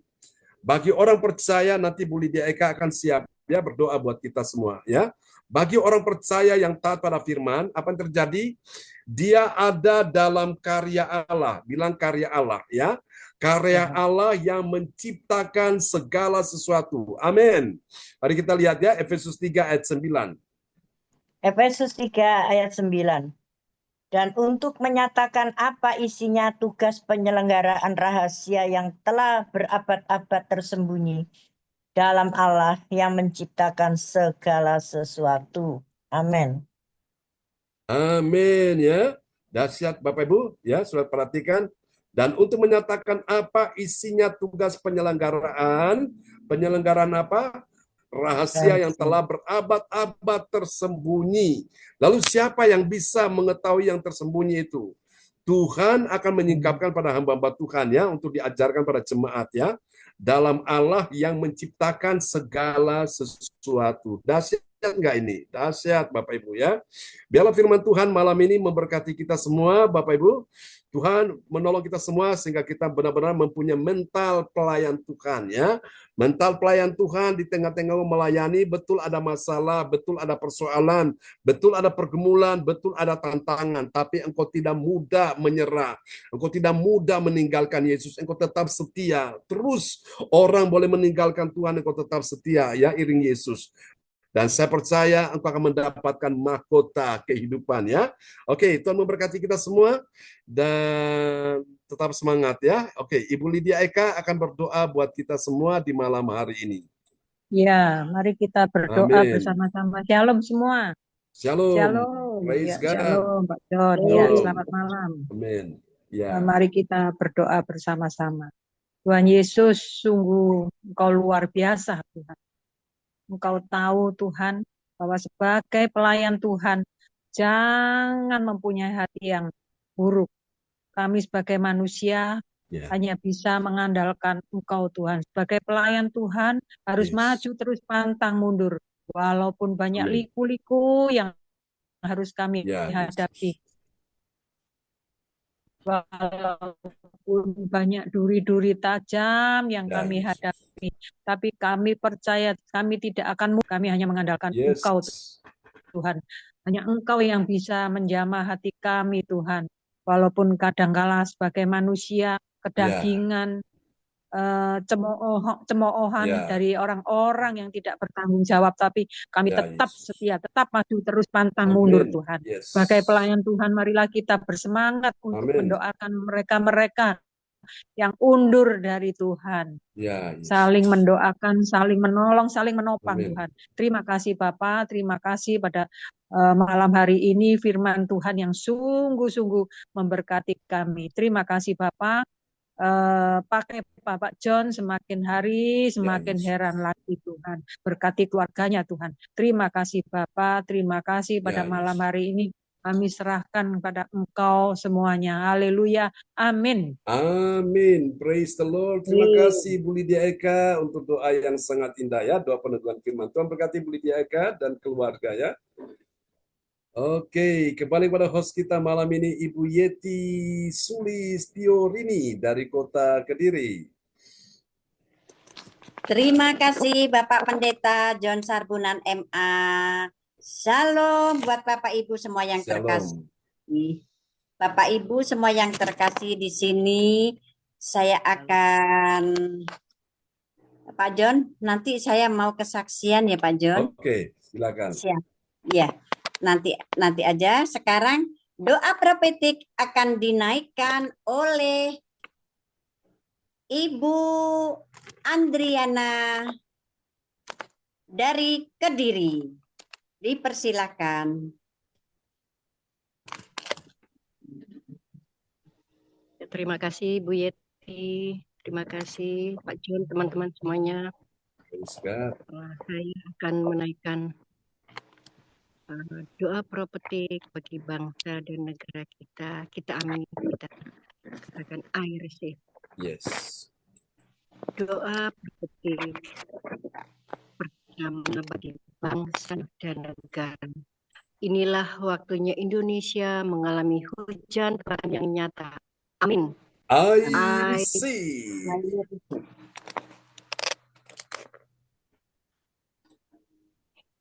Bagi orang percaya, nanti Bu Lydia Eka akan siap, ya, berdoa buat kita semua, ya. Bagi orang percaya yang taat pada firman, apa yang terjadi? Dia ada dalam karya Allah. Bilang karya Allah, ya. Karya Allah yang menciptakan segala sesuatu. Amin. Mari kita lihat, ya, Efesus 3 ayat 9. Efesus 3 ayat 9. Dan untuk menyatakan apa isinya tugas penyelenggaraan rahasia yang telah berabad-abad tersembunyi dalam Allah yang menciptakan segala sesuatu. Amin. Amin, ya. Dahsyat Bapak Ibu, ya, sudah perhatikan. Dan untuk menyatakan apa isinya tugas penyelenggaraan apa? Rahasia yang telah berabad-abad tersembunyi. Lalu siapa yang bisa mengetahui yang tersembunyi itu? Tuhan akan menyingkapkan pada hamba-hamba Tuhan, ya, untuk diajarkan pada jemaat, ya, dalam Allah yang menciptakan segala sesuatu. Dahsyat enggak ini? Dahsyat Bapak Ibu, ya. Biarlah firman Tuhan malam ini memberkati kita semua, Bapak Ibu. Tuhan menolong kita semua sehingga kita benar-benar mempunyai mental pelayan Tuhan, ya. Mental pelayan Tuhan di tengah-tengah melayani, betul ada masalah, betul ada persoalan, betul ada pergumulan, betul ada tantangan, tapi engkau tidak mudah menyerah. Engkau tidak mudah meninggalkan Yesus, engkau tetap setia. Terus orang boleh meninggalkan Tuhan, engkau tetap setia, ya, iring Yesus. Dan saya percaya engkau akan mendapatkan mahkota kehidupan, ya. Oke, Tuhan memberkati kita semua dan tetap semangat, ya. Oke, Ibu Lydia Eka akan berdoa buat kita semua di malam hari ini. Ya, mari kita berdoa Amin. bersama-sama. Shalom semua. Shalom. Shalom. Praise Ya, God. shalom, Pak John. Ya, Shalom. selamat malam. Amin. Ya. Mari kita berdoa bersama-sama. Tuhan Yesus, sungguh Engkau luar biasa, Tuhan. Engkau tahu, Tuhan, bahwa sebagai pelayan Tuhan, jangan mempunyai hati yang buruk. Kami sebagai manusia Ya. hanya bisa mengandalkan Engkau, Tuhan. Sebagai pelayan Tuhan, harus Yes. maju terus pantang mundur. Walaupun banyak Amin. liku-liku yang harus kami Ya, hadapi. Yesus. Walaupun banyak duri-duri tajam yang Ya, kami Yesus. hadapi. Tapi kami percaya kami tidak akan, kami hanya mengandalkan Yes. Engkau, Tuhan. Hanya Engkau yang bisa menjamah hati kami, Tuhan. Walaupun kadangkala sebagai manusia, kedagingan, cemoohan Ya. dari orang-orang yang tidak bertanggung jawab, tapi kami Ya, tetap Yesus. setia, tetap maju terus pantang mundur, Amin. Tuhan. Yes. Sebagai pelayan Tuhan, marilah kita bersemangat untuk Amin. mendoakan mereka-mereka yang undur dari Tuhan. Ya, Yesus. Saling mendoakan, saling menolong, saling menopang, Amin. Tuhan. Terima kasih Bapak, terima kasih pada malam hari ini firman Tuhan yang sungguh-sungguh memberkati kami. Terima kasih Bapak. Pakai Bapak John semakin hari semakin Yesus. heran lagi, Tuhan. Berkati keluarganya, Tuhan. Terima kasih Bapak, terima kasih pada Ya, malam Yesus. hari ini kami serahkan pada Engkau semuanya. Haleluya. Amin. Amin. Praise the Lord. Terima kasih Bu Lydia Eka untuk doa yang sangat indah ya. Doa peneguhan firman. Tuhan berkati Bu Lydia Eka dan keluarga ya. Oke, kembali pada host kita malam ini Ibu Yeti Sulistiorini dari Kota Kediri. Terima kasih Bapak Pendeta John Sarbunan MA. Shalom buat Bapak Ibu semua yang terkasih. Shalom. Bapak Ibu semua yang terkasih di sini, saya akan Pak John, nanti saya mau kesaksian ya Pak John. Oke, silakan. Siap. Ya, nanti aja. Sekarang doa profetik akan dinaikkan oleh Ibu Andriana dari Kediri. Dipersilakan. Terima kasih Bu Yeti, terima kasih Pak John, teman-teman semuanya. Saya akan menaikkan doa profetik bagi bangsa dan negara kita. Kita amin, kita akan I receive. Yes. Doa profetik pertama bagi bangsa dan negara. Inilah waktunya Indonesia mengalami hujan yang nyata. Amin. I receive.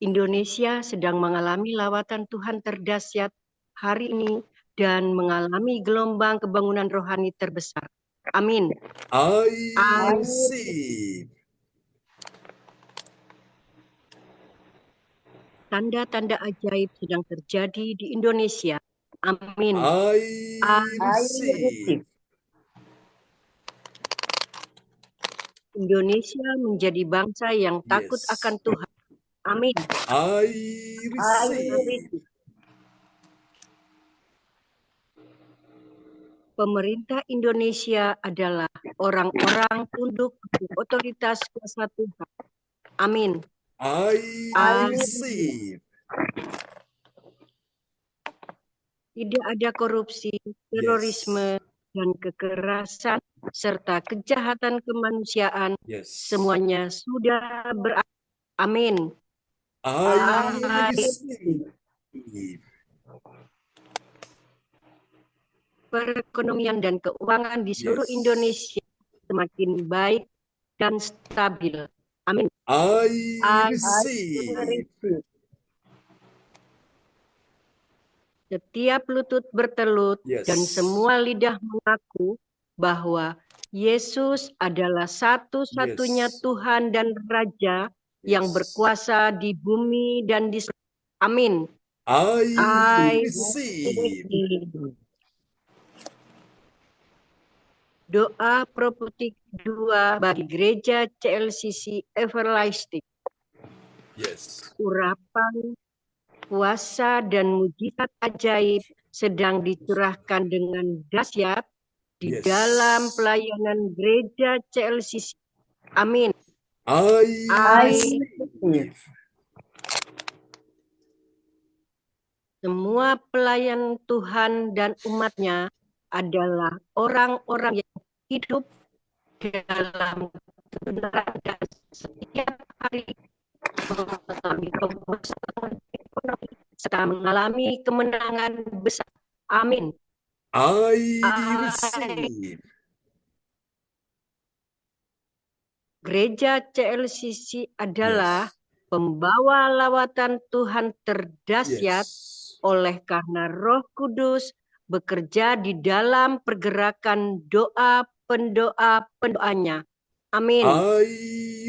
Indonesia sedang mengalami lawatan Tuhan terdahsyat hari ini dan mengalami gelombang kebangunan rohani terbesar. Amin. I receive. Tanda-tanda ajaib sedang terjadi di Indonesia. Amin. I receive. Indonesia menjadi bangsa yang takut akan Tuhan. Amin. I receive. Pemerintah Indonesia adalah orang-orang tunduk otoritas kuasa Tuhan. Amin. I receive. Tidak ada korupsi, terorisme, dan kekerasan, serta kejahatan kemanusiaan. Semuanya sudah berakhir. Amin. I receive. Perekonomian dan keuangan di seluruh Indonesia semakin baik dan stabil. Amin. I receive. Setiap lutut bertelut dan semua lidah mengaku bahwa Yesus adalah satu-satunya Tuhan dan Raja yang berkuasa di bumi dan di surga. Amin. I receive. Doa profetik 2 bagi gereja CLCC Everlasting. Urapan, kuasa dan mujizat ajaib sedang dicurahkan dengan dahsyat di dalam pelayanan gereja CLCC. Amin. I receive. Semua pelayan Tuhan dan umatnya adalah orang-orang yang hidup dalam kebenaran dan setiap hari mengalami keberhasilan ekonomi serta mengalami kemenangan besar. Amin. I receive. Gereja CLCC adalah pembawa lawatan Tuhan terdahsyat oleh karena Roh Kudus bekerja di dalam pergerakan doa pendoanya. Amin. I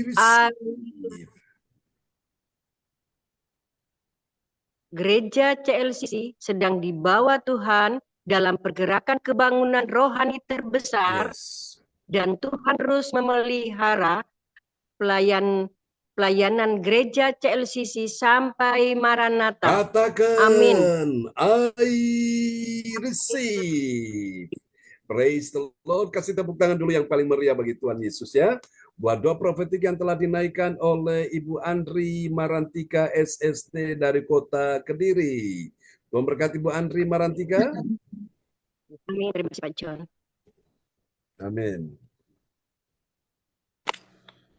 receive. Gereja CLCC sedang dibawa Tuhan dalam pergerakan kebangunan rohani terbesar dan Tuhan terus memelihara pelayanan gereja CLCC sampai Maranatha. Katakan, amin. I receive. Praise the Lord. Kasih tepuk tangan dulu yang paling meriah bagi Tuhan Yesus ya. Buat doa profetik yang telah dinaikkan oleh Ibu Andri Marantika SST dari Kota Kediri. Tuhan berkati Bu Andri Marantika. Amin. Terima kasih Pak John. Amin.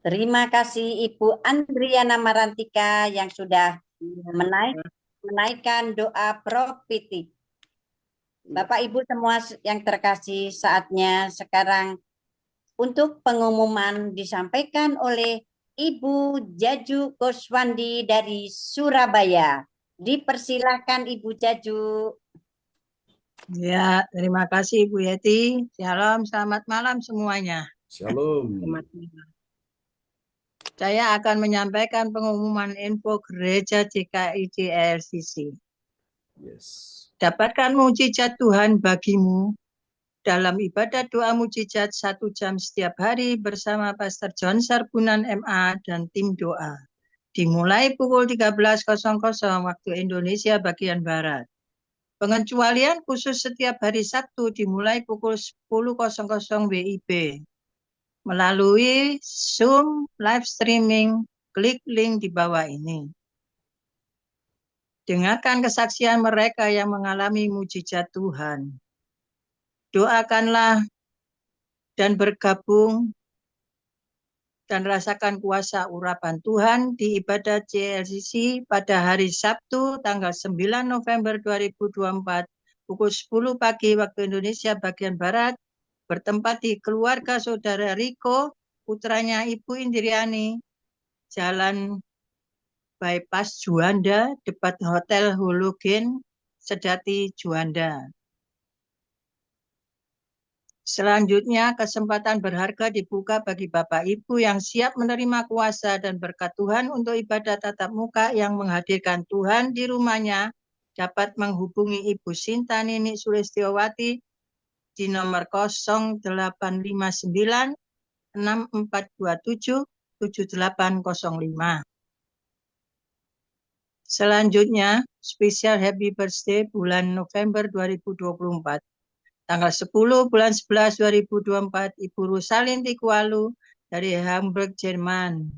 Terima kasih Ibu Andriana Marantika yang sudah menaikkan doa prophetik. Bapak Ibu semua yang terkasih, saatnya sekarang untuk pengumuman disampaikan oleh Ibu Jaju Goswandi dari Surabaya. Dipersilahkan Ibu Jaju. Ya, terima kasih Bu Yeti. Shalom, selamat malam semuanya. Shalom. Saya akan menyampaikan pengumuman info Gereja GKI JLCC. Yes. Dapatkan mujizat Tuhan bagimu dalam ibadah doa mujizat 1 jam setiap hari bersama Pastor John Sarbunan MA dan tim doa. Dimulai pukul 13.00 waktu Indonesia bagian Barat. Pengecualian khusus setiap hari Sabtu dimulai pukul 10.00 WIB. Melalui Zoom live streaming, klik link di bawah ini. Dengarkan kesaksian mereka yang mengalami mujizat Tuhan. Doakanlah dan bergabung dan rasakan kuasa urapan Tuhan di ibadah JLCC pada hari Sabtu tanggal 9 November 2024 pukul 10 pagi waktu Indonesia bagian Barat, bertempat di keluarga Saudara Riko, putranya Ibu Indriani, Jalan Bypass Juanda, dekat Hotel Hologen, Sedati Juanda. Selanjutnya, kesempatan berharga dibuka bagi Bapak Ibu yang siap menerima kuasa dan berkat Tuhan untuk ibadah tatap muka yang menghadirkan Tuhan di rumahnya, dapat menghubungi Ibu Sinta Nini Sulistiowati di nomor 0859 6427 7805. Selanjutnya, spesial Happy Birthday bulan November 2024. Tanggal 10 bulan 11 2024, Ibu Rusalin Tikualu dari Hamburg, Jerman.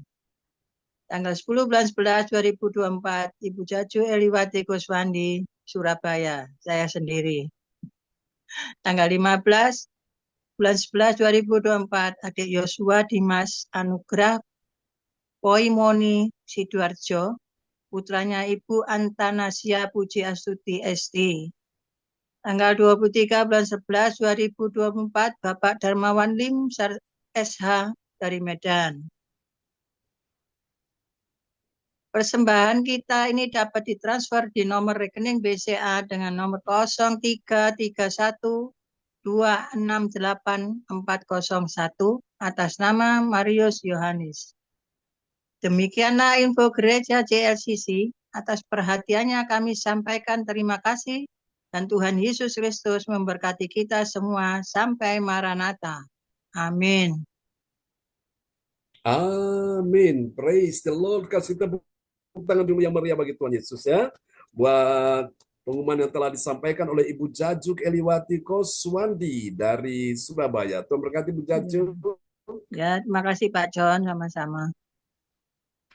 Tanggal 10 bulan 11 2024, Ibu Jaju Eliwati Goswandi, Surabaya, saya sendiri. Tanggal 15 bulan 11 2024, Adik Yosua Dimas Anugrah Poimoni Sidoarjo, putranya Ibu Antanasia Puji Astuti ST. Tanggal 23 bulan 11 2024, Bapak Darmawan Lim SH dari Medan. Persembahan kita ini dapat ditransfer di nomor rekening BCA dengan nomor 0331 268 401 atas nama Marius Yohanes. Demikianlah info Gereja JLCC. Atas perhatiannya kami sampaikan terima kasih. Dan Tuhan Yesus Kristus memberkati kita semua sampai Maranatha. Amin. Amin. Praise the Lord. Kasih tepuk tangan dulu yang meriah bagi Tuhan Yesus ya. Buat pengumuman yang telah disampaikan oleh Ibu Jajuk Eliwati Goswandi dari Surabaya. Tuhan berkati Bu Jajuk. Ya, terima kasih Pak John, sama-sama.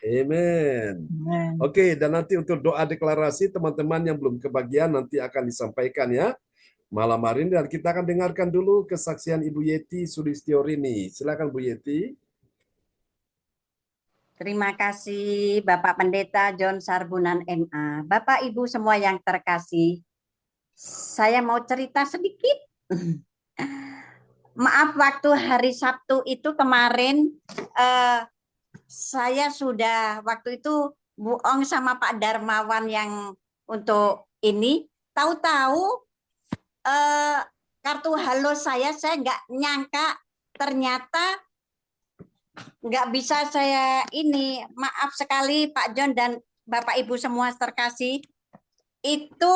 Amen. Oke, dan nanti untuk doa deklarasi teman-teman yang belum kebagian nanti akan disampaikan ya malam hari ini, dan kita akan dengarkan dulu kesaksian Ibu Yeti Sulistiorini. Silakan Bu Yeti. Terima kasih Bapak Pendeta John Sarbunan MA. Bapak Ibu semua yang terkasih, saya mau cerita sedikit. Maaf, waktu hari Sabtu itu kemarin saya sudah waktu itu bohong sama Pak Darmawan yang untuk ini, tahu-tahu kartu halo saya nggak nyangka ternyata nggak bisa saya ini. Maaf sekali Pak John dan Bapak Ibu semua terkasih, itu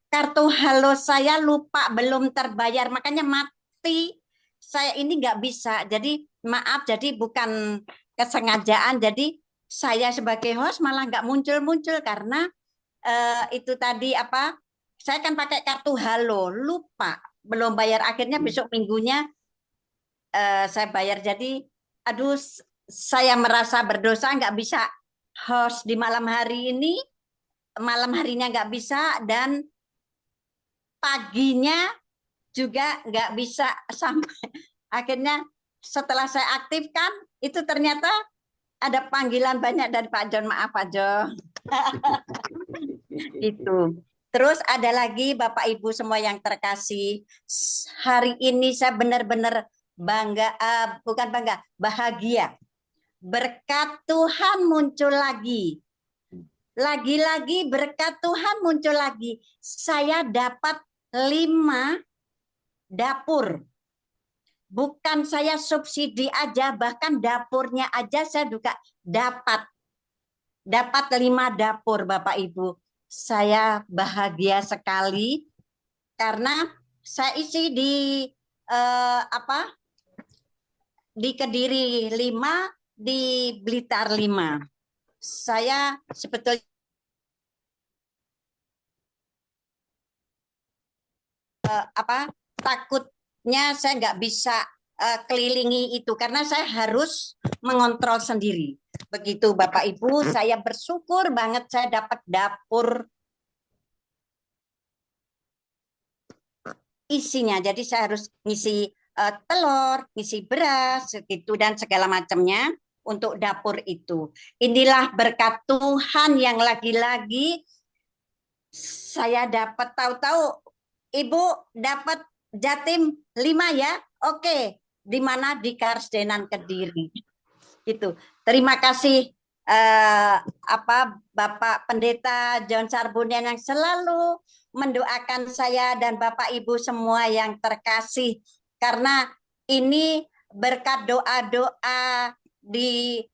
kartu halo saya lupa, belum terbayar, makanya mati. Saya ini nggak bisa, jadi maaf, jadi bukan kesengajaan, jadi saya sebagai host malah nggak muncul-muncul karena itu tadi apa, saya kan pakai kartu halo, lupa, belum bayar, akhirnya besok minggunya saya bayar. Jadi aduh, saya merasa berdosa nggak bisa host di malam hari ini, malam harinya nggak bisa, dan paginya juga nggak bisa sampai. Akhirnya setelah saya aktifkan, itu ternyata ada panggilan banyak dari Pak John. Maaf Pak John. Itu. Terus ada lagi Bapak Ibu semua yang terkasih. Hari ini saya benar-benar bangga, bukan bangga, bahagia. Berkat Tuhan muncul lagi. Lagi-lagi berkat Tuhan muncul lagi. Saya dapat 5 dapur. Bukan saya subsidi aja, bahkan dapurnya aja saya juga dapat 5 dapur Bapak Ibu. Saya bahagia sekali karena saya isi di di Kediri 5, di Blitar 5. Saya sebetulnya takutnya saya nggak bisa kelilingi itu karena saya harus mengontrol sendiri. Begitu Bapak Ibu, saya bersyukur banget saya dapat dapur isinya. Jadi saya harus ngisi telur, ngisi beras, gitu dan segala macamnya untuk dapur itu. Inilah berkat Tuhan yang lagi-lagi saya dapat. Tahu-tahu Ibu dapat Jatim 5 ya? Oke, di mana di Karsdenan Kediri. Gitu. Terima kasih Bapak Pendeta John Sarbunian yang selalu mendoakan saya dan Bapak Ibu semua yang terkasih, karena ini berkat doa-doa di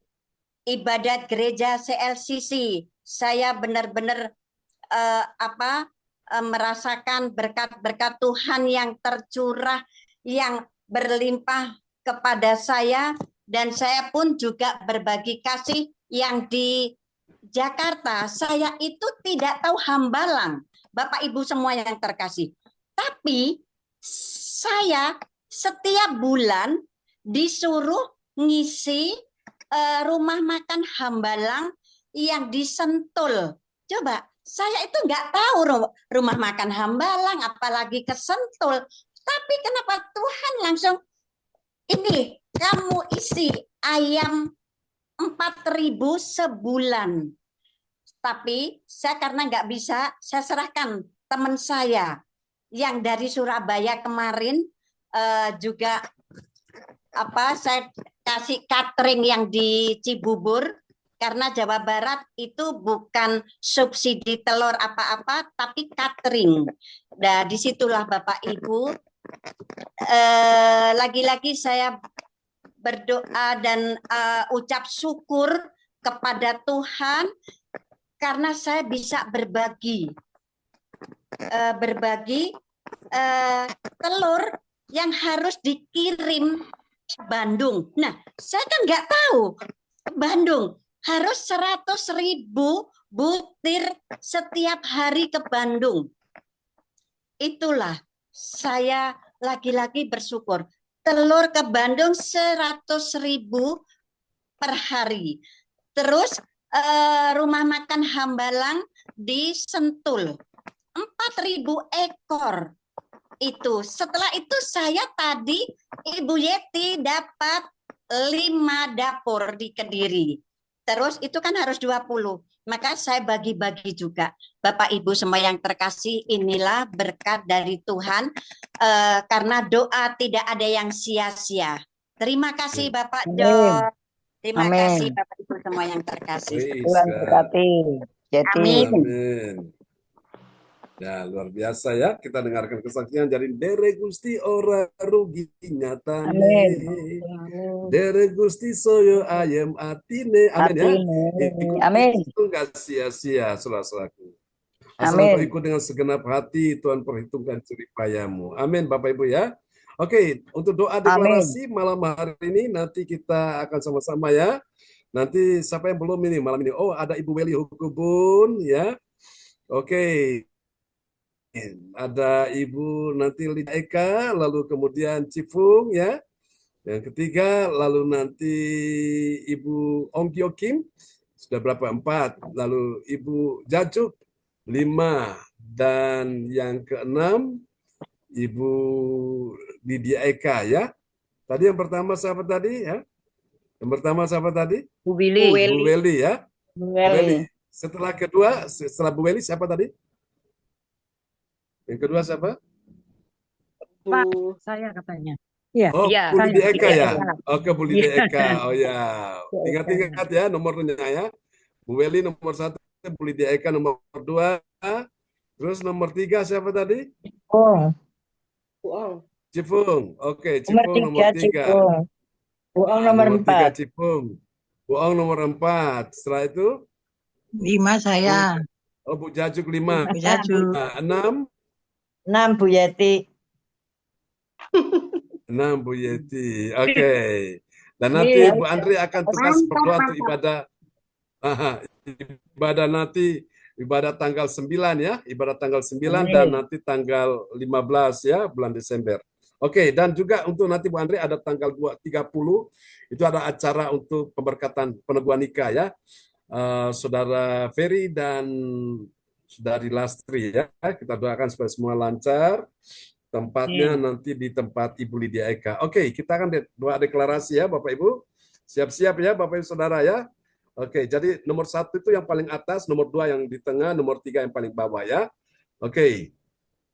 ibadat gereja CLCC. Saya benar-benar merasakan berkat-berkat Tuhan yang tercurah, yang berlimpah kepada saya, dan saya pun juga berbagi kasih yang di Jakarta. Saya itu tidak tahu Hambalang, Bapak Ibu semua yang terkasih. Tapi saya setiap bulan disuruh ngisi rumah makan Hambalang yang di Sentul. Coba, saya itu nggak tahu rumah makan Hambalang, apalagi ke Sentul. Tapi kenapa Tuhan langsung, ini kamu isi ayam 4.000 sebulan. Tapi saya karena nggak bisa, saya serahkan teman saya yang dari Surabaya kemarin juga saya kasih catering yang di Cibubur. Karena Jawa Barat itu bukan subsidi telur apa-apa, tapi catering. Nah, disitulah Bapak Ibu. Lagi-lagi saya berdoa dan ucap syukur kepada Tuhan karena saya bisa berbagi telur yang harus dikirim ke Bandung. Nah, saya kan nggak tahu Bandung harus 100.000 butir setiap hari ke Bandung. Itulah saya lagi-lagi bersyukur. Telur ke Bandung 100.000 per hari. Terus rumah makan Hambalang di Sentul 4.000 ekor. Itu. Setelah itu saya tadi Ibu Yeti dapat 5 dapur di Kediri. Terus itu kan harus 20. Maka saya bagi-bagi juga. Bapak Ibu semua yang terkasih, inilah berkat dari Tuhan. Karena doa tidak ada yang sia-sia. Terima kasih Bapak John. Terima kasih Bapak Ibu semua yang terkasih. Tuhan berkati. Amin. Amin. Ya, luar biasa ya. Kita dengarkan kesaksian dari Dere Gusti ora rugi nyatane. Dere Gusti soyo ayem atine. Amin ya. Amin. Itu enggak sia-sia, saudara-saudaraku. Asal kau ikut dengan segenap hati, Tuhan perhitungkan jerih payahmu. Amin, Bapak Ibu ya. Oke, untuk doa deklarasi malam hari ini nanti kita akan sama-sama ya. Nanti siapa yang belum ini malam ini? Oh, ada Ibu Weli Hukubun ya. Oke. Ada Ibu nanti Lida Eka, lalu kemudian Cifung ya. Yang ketiga, lalu nanti Ibu Ong Kyo Kim, sudah berapa? 4. Lalu Ibu Jajuk 5. Dan yang keenam, Ibu Lydia Eka ya. Tadi yang pertama siapa tadi ya? Yang pertama siapa tadi? Bu Willy. Bu Weli ya. Bu Bu Weli. Weli. Setelah kedua, setelah Bu Weli siapa tadi? Yang kedua siapa? Pak, saya katanya. Iya. Oh, Iya, Bu Lydia Eka ya. Eka. Oke, Bu Lydia Eka. Oh ya. Ingat-ingat ya nomornya ya. Bu Weli nomor 1, Bu Lydia Eka nomor 2. Terus nomor 3 siapa tadi? Oh, Cipung. Oke, nomor Cipung nomor 3 3. Cipung. Buang nomor Nomor 3 4. Cipung. Bu Ong nomor 4. Setelah itu 5 saya. oh Bu Jajuk 5. Bu Jajuk. 6. 6 Bu Yeti. 6 Bu Yeti. Oke. Dan nanti Bu Andri akan tugas berdoa untuk ibadah ibadah nanti, ibadah tanggal 9 ya, ibadah tanggal 9 dan nanti tanggal 15 ya, bulan Desember. Oke, dan juga untuk nanti Bu Andri ada tanggal 30 itu ada acara untuk pemberkatan peneguhan nikah ya. Saudara Ferry dan Saudari Lastri ya. Kita doakan supaya semua lancar. Tempatnya nanti di tempat Ibu Lydia Eka. Oke, kita akan doa deklarasi ya Bapak Ibu. Siap-siap ya Bapak Ibu Saudara ya. Oke, jadi nomor 1 itu yang paling atas, nomor 2 yang di tengah, nomor 3 yang paling bawah ya. Oke,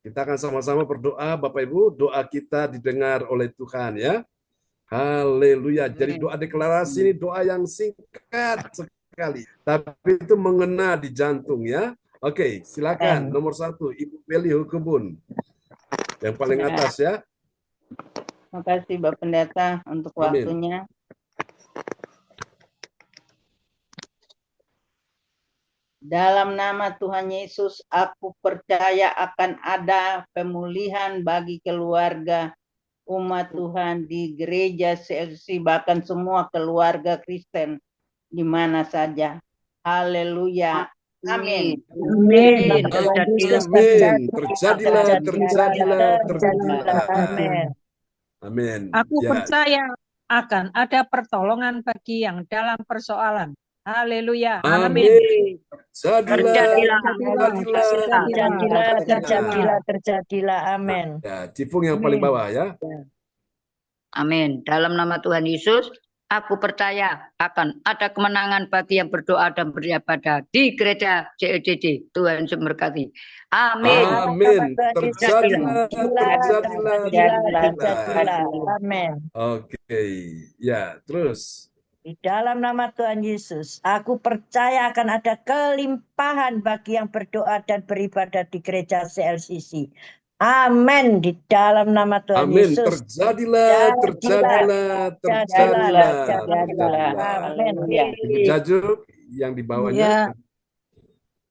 kita akan sama-sama berdoa Bapak Ibu. Doa kita didengar oleh Tuhan ya. Haleluya. Jadi doa deklarasi ini doa yang singkat sekali. Tapi itu mengena di jantung ya. Oke, silakan. Nomor 1, Ibu Weli Hukubun. Yang paling atas ya. Terima kasih Bapak Pendeta untuk Amin. waktunya. Dalam nama Tuhan Yesus, aku percaya akan ada pemulihan bagi keluarga umat Tuhan di gereja CLC, bahkan semua keluarga Kristen di mana saja. Haleluya. Amin. Amin. Amin. Terjadilah. Amin. Amin. Aku Ya. percaya akan ada pertolongan bagi yang dalam persoalan. Haleluya. Amin. Terjadilah. Amin. Ya, Cipung yang paling bawah ya. Amin. Dalam nama Tuhan Yesus, aku percaya akan ada kemenangan bagi yang berdoa dan beribadah di gereja CLCD. Tuhan Yesus memberkati. Amin. Amin. Terjadilah. Amin. Oke. Ya, terus. Di dalam nama Tuhan Yesus, aku percaya akan ada kelimpahan bagi yang berdoa dan beribadah di gereja CLCC. Amin. Di dalam nama Tuhan Amin. Yesus. Terjadilah. Amin. Ibu Jajuk yang di bawahnya. Ya.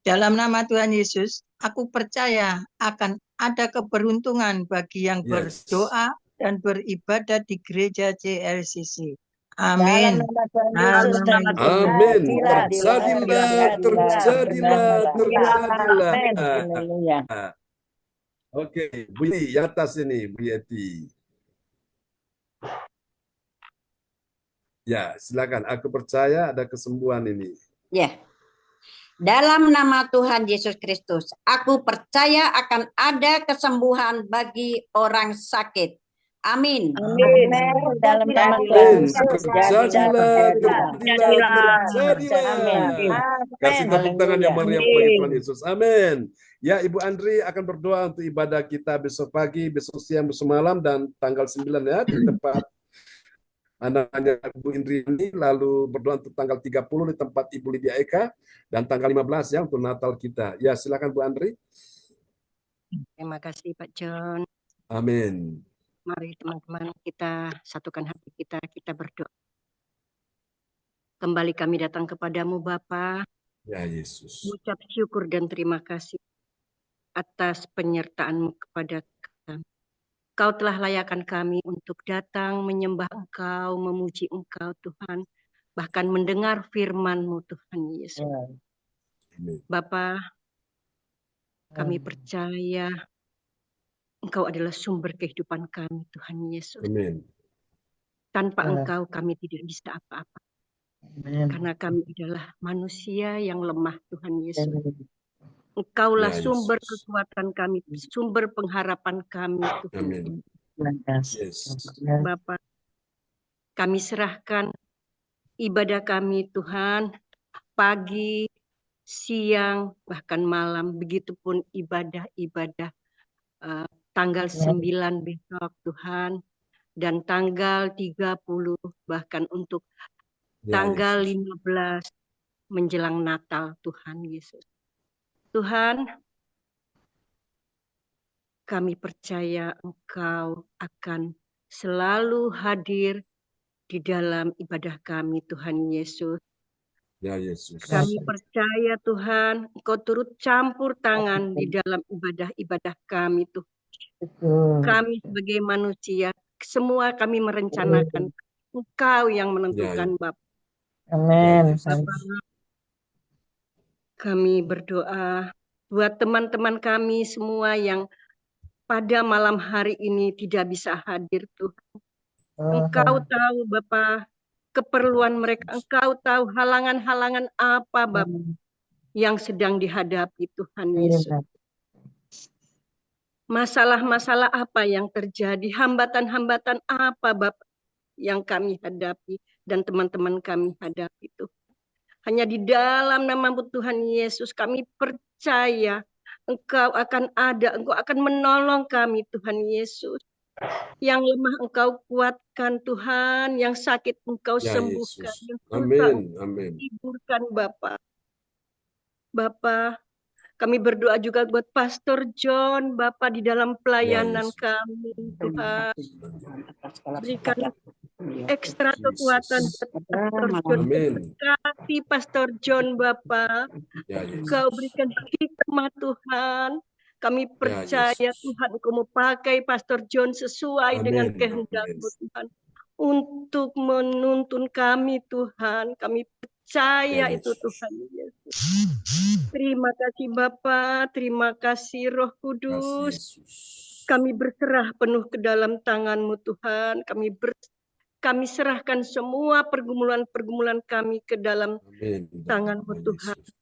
Dalam nama Tuhan Yesus, aku percaya akan ada keberuntungan bagi yang berdoa dan beribadah di gereja CLCC. Amin. Amin. Terjadilah. Oke, Bu Yeti, yang atas ini, Bu Yeti. Ya, silakan. Aku percaya ada kesembuhan ini. Ya. Dalam nama Tuhan Yesus Kristus, aku percaya akan ada kesembuhan bagi orang sakit. Amin. Amin. Dalam nama Tuhan Yesus. Terjadilah. Amin. Kasih tepuk tangan yang meriah bagi Tuhan Yesus. Amin. Ya, Ibu Andri akan berdoa untuk ibadah kita besok pagi, besok siang, besok malam, dan tanggal 9 ya, di tempat anaknya Ibu Indri ini, lalu berdoa untuk tanggal 30 di tempat Ibu Lydia Eka, dan tanggal 15 ya untuk Natal kita. Ya, silakan Bu Andri. Terima kasih Pak John. Amin. Mari teman-teman kita satukan hati kita berdoa. Kembali kami datang kepadamu Bapa. Ya Yesus. Mengucap syukur dan terima kasih atas penyertaan-Mu kepada kami. Kau telah layakkan kami untuk datang menyembah Engkau, memuji Engkau Tuhan, bahkan mendengar firman-Mu Tuhan Yesus. Bapa, kami percaya Engkau adalah sumber kehidupan kami Tuhan Yesus. Amin. Tanpa Engkau kami tidak bisa apa-apa. Karena kami adalah manusia yang lemah Tuhan Yesus. Engkaulah Ya, sumber Yesus. kekuatan kami, sumber pengharapan kami, Tuhan. Amin. Yes. Bapa, kami serahkan ibadah kami, Tuhan, pagi, siang, bahkan malam. Begitupun ibadah-ibadah tanggal 9 besok, Tuhan. Dan tanggal 30, bahkan untuk Ya, tanggal Yesus. 15 menjelang Natal, Tuhan Yesus. Tuhan, kami percaya Engkau akan selalu hadir di dalam ibadah kami, Tuhan Yesus. Ya, Yesus. Kami percaya Tuhan, Engkau turut campur tangan di dalam ibadah-ibadah kami, Tuhan. Kami sebagai manusia, semua kami merencanakan. Engkau yang menentukan, Bapak. Amin. Bapak, kami berdoa buat teman-teman kami semua yang pada malam hari ini tidak bisa hadir, Tuhan. Engkau tahu, Bapak, keperluan mereka. Engkau tahu halangan-halangan apa, Bapak, yang sedang dihadapi, Tuhan Yesus. Masalah-masalah apa yang terjadi, hambatan-hambatan apa, Bapak, yang kami hadapi dan teman-teman kami hadapi, Tuhan. Hanya di dalam nama Tuhan Yesus kami percaya Engkau akan ada, Engkau akan menolong kami, Tuhan Yesus. Yang lemah Engkau kuatkan, Tuhan. Yang sakit Engkau Ya, sembuhkan. Yesus. Yang susah Amin. Engkau Amin. hiburkan, Bapak. Bapak, kami berdoa juga buat Pastor John, Bapak, di dalam Ya, pelayanan Yesus. kami, Tuhan. Berikan ekstra kekuatan buat Pastor John. Amin. Berkati Pastor John, Bapak. Ya, Yesus. Engkau berikan hikmah, Tuhan. Kami percaya, Yesus. Tuhan, Engkau mau pakai Pastor John sesuai dengan Amin. kehendak-Mu, Amin. Tuhan. Untuk menuntun kami, Tuhan. Kami percaya Ya, itu, Yesus. Tuhan Yesus. Terima kasih, Bapa. Terima kasih, Roh Kasih Kudus. Yesus. Kami berserah penuh ke dalam tangan-Mu, Tuhan. Kami serahkan semua pergumulan-pergumulan kami ke dalam Amin. tangan-Mu, Nama Tuhan. Yesus.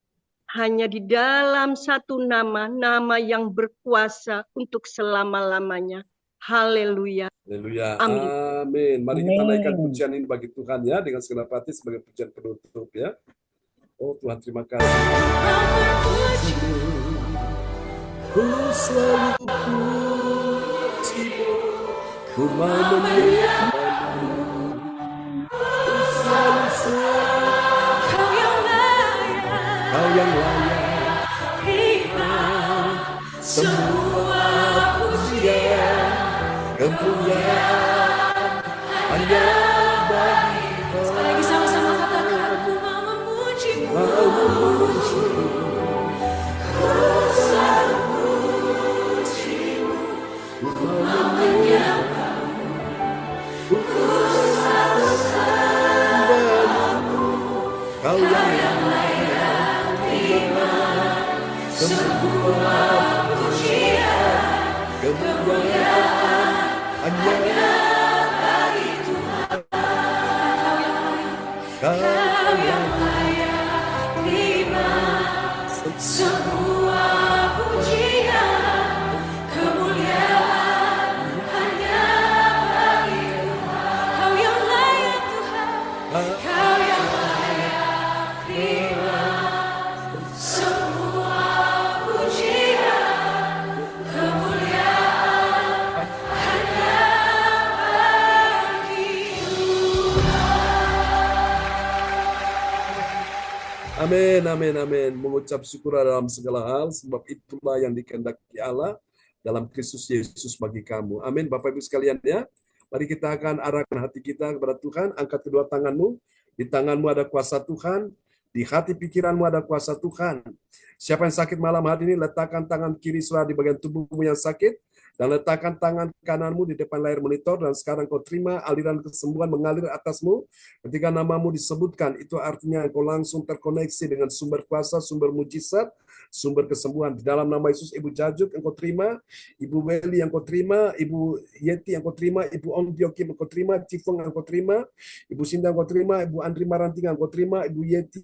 Hanya di dalam satu nama, nama yang berkuasa untuk selama-lamanya. Haleluya. Haleluya. Amin. Amin. Mari kita naikkan pujian ini bagi Tuhan ya, dengan segenap hati sebagai pujian penutup ya. Oh Tuhan, terima kasih. Ku selalu pujimu, ku mau menyembahmu, ku selalu Kau yang layak Kau yang layak terima semua pujian, kemuliaan hanya bagi Kau. Sekali lagi sama-sama katakan, ku mau memujimu, Mau memujimu, ku selalu memujimu, ku mau mau menyembahmu, ku selalu menyembahmu. Kau yang layak terima semua pujian, kemuliaan hanya bagi Tuhan. Kau yang Layak terima semua pujian, kemuliaan hanya bagi Tuhan. Kau yang layak Tuhan, Kau yang layak terima semua pujian, kemuliaan hanya bagi Amin, amin, amin. Mengucap syukur dalam segala hal, sebab itulah yang dikehendaki Allah dalam Kristus Yesus bagi kamu. Amin, Bapak Ibu sekalian ya. Mari kita akan arahkan hati kita kepada Tuhan. Angkat kedua tanganmu. Di tanganmu ada kuasa Tuhan. Di hati pikiranmu ada kuasa Tuhan. Siapa yang sakit malam hari ini, letakkan tangan kiri saudara di bagian tubuhmu yang sakit. Dan letakkan tangan kananmu di depan layar monitor, dan sekarang kau terima aliran kesembuhan mengalir atasmu. Ketika namamu disebutkan, itu artinya kau langsung terkoneksi dengan sumber kuasa, sumber mujizat, sumber kesembuhan. Di dalam nama Yesus, Ibu Jajuk engkau terima, Ibu Weli engkau terima, Ibu Yeti engkau terima, Ibu Om Diokim engkau terima, Cifeng engkau terima, Ibu Sinda engkau terima, Ibu Andri Maranting engkau terima, Ibu Yeti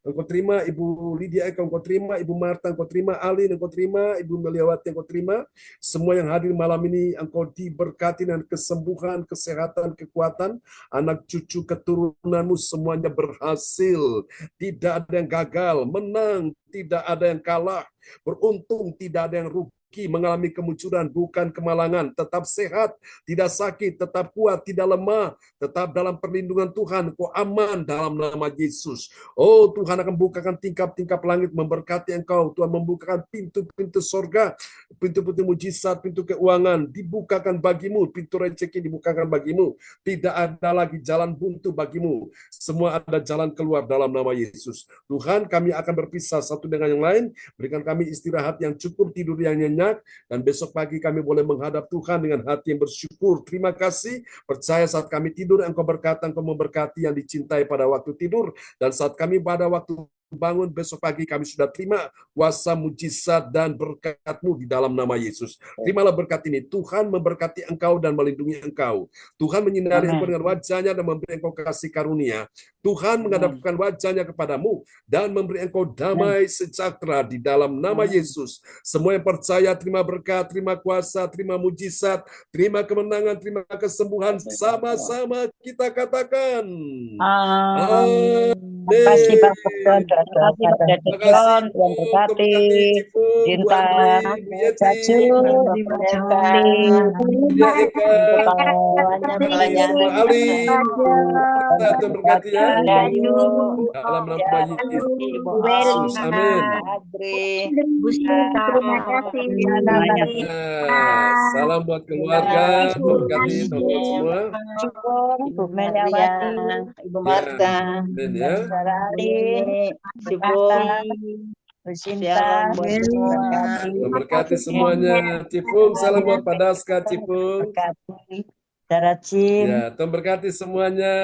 engkau terima, Ibu Lydia Eka engkau terima, Ibu Marta engkau terima, Alin engkau terima, Ibu Meliawati engkau terima. Semua yang hadir malam ini engkau diberkati dengan kesembuhan, kesehatan, kekuatan, anak cucu keturunanmu semuanya berhasil. Tidak ada yang gagal, menang, tidak ada yang kalah, beruntung, tidak ada yang rugi, mengalami kemunculan, bukan kemalangan, tetap sehat, tidak sakit, tetap kuat, tidak lemah, tetap dalam perlindungan Tuhan, kau aman dalam nama Yesus. Oh, Tuhan akan bukakan tingkap-tingkap langit, memberkati engkau, Tuhan membukakan pintu-pintu sorga, pintu-pintu mujizat, pintu keuangan, dibukakan bagimu, pintu rezeki dibukakan bagimu, tidak ada lagi jalan buntu bagimu, semua ada jalan keluar dalam nama Yesus. Tuhan, kami akan berpisah satu dengan yang lain, berikan kami istirahat yang cukup, tidur yang nyenyak, dan besok pagi kami boleh menghadap Tuhan dengan hati yang bersyukur. Terima kasih, percaya saat kami tidur, engkau berkata, engkau memberkati yang dicintai pada waktu tidur, dan saat kami pada waktu bangun besok pagi kami sudah terima kuasa mujizat dan berkat-Mu di dalam nama Yesus. Terimalah berkat ini. Tuhan memberkati engkau dan melindungi engkau. Tuhan menyinari engkau dengan wajah-Nya dan memberi engkau kasih karunia. Tuhan menghadapkan wajah-Nya kepadamu dan memberi engkau damai sejahtera di dalam nama Yesus. Semua yang percaya terima berkat, terima kuasa, terima mujizat, terima kemenangan, terima kesembuhan. Sama-sama kita katakan. Amin. Terima kasih Bapak John, Terima kasih Tuhan berkati, Bu Andri, Bu Yeti, Bu Dia Eka, pelayan Bu Ali, Tuhan berkati ya. Dalam nama Yesus, amin. Salam buat keluarga, berkati teman-teman semua. Ibu Meliawati, Ibu Marta, Amin ya. Bu Sinta, Memberkati semuanya. Cipung, salam buat Pak Daska, Cipung. berkati Saudara Jim. Ya, Tuhan berkati semuanya.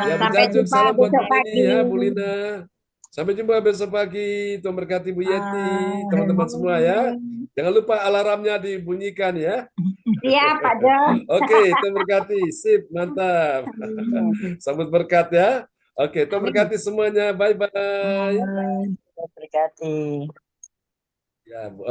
Ya, Bu Sampai Jajuk, jumpa salam buat besok Bu Lini pagi. ya, Bu Lina. Sampai jumpa besok pagi. Tuhan berkati Bu Yeti, teman-teman semua ya. Jangan lupa alarmnya dibunyikan ya. Iya, Pak John. Oke, Tuhan berkati. Sip, mantap. Sambut berkat ya. Oke, Tuhan berkati semuanya. Bye-bye. Berkati. Ya, Bu.